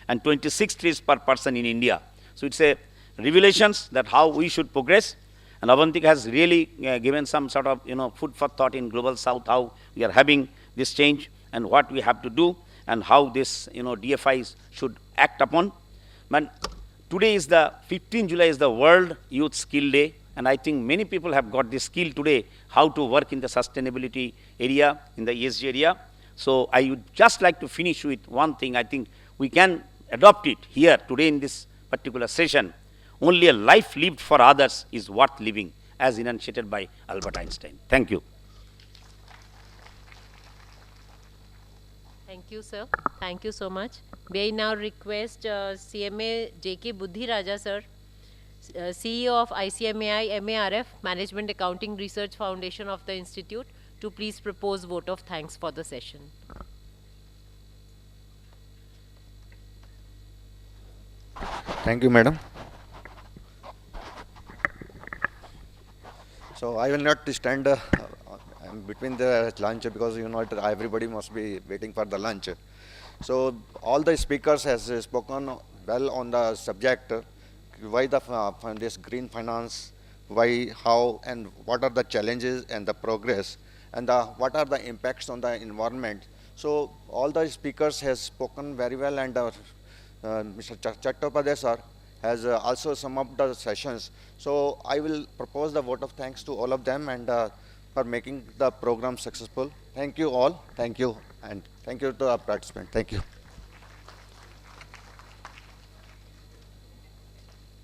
and 26 trees per person in India. So it's a revelations that how we should progress. And Avantika has really given some sort of food for thought in Global South, how we are having this change and what we have to do and how this DFIs should act upon. But today is the 15 July is the World Youth Skill Day, and I think many people have got this skill today, how to work in the sustainability area, in the ESG area. So I would just like to finish with one thing. I think we can adopt it here today in this particular session. Only a life lived for others is worth living, as enunciated by Albert Einstein. Thank you. Thank you, sir. Thank you so much. May I now request CMA J.K. Buddhiraja, sir, CEO of ICMAI MARF, Management Accounting Research Foundation of the Institute, to please propose vote of thanks for the session. Thank you, madam. So I will not stand between the lunch because everybody must be waiting for the lunch. So all the speakers has spoken well on the subject, why this green finance, why, how, and what are the challenges and the progress, and what are the impacts on the environment. So all the speakers has spoken very well, and Mr. Chattopadhyay sir has also summed up the sessions. So I will propose the vote of thanks to all of them and for making the program successful. Thank you all. Thank you. And thank you to our participants. Thank you.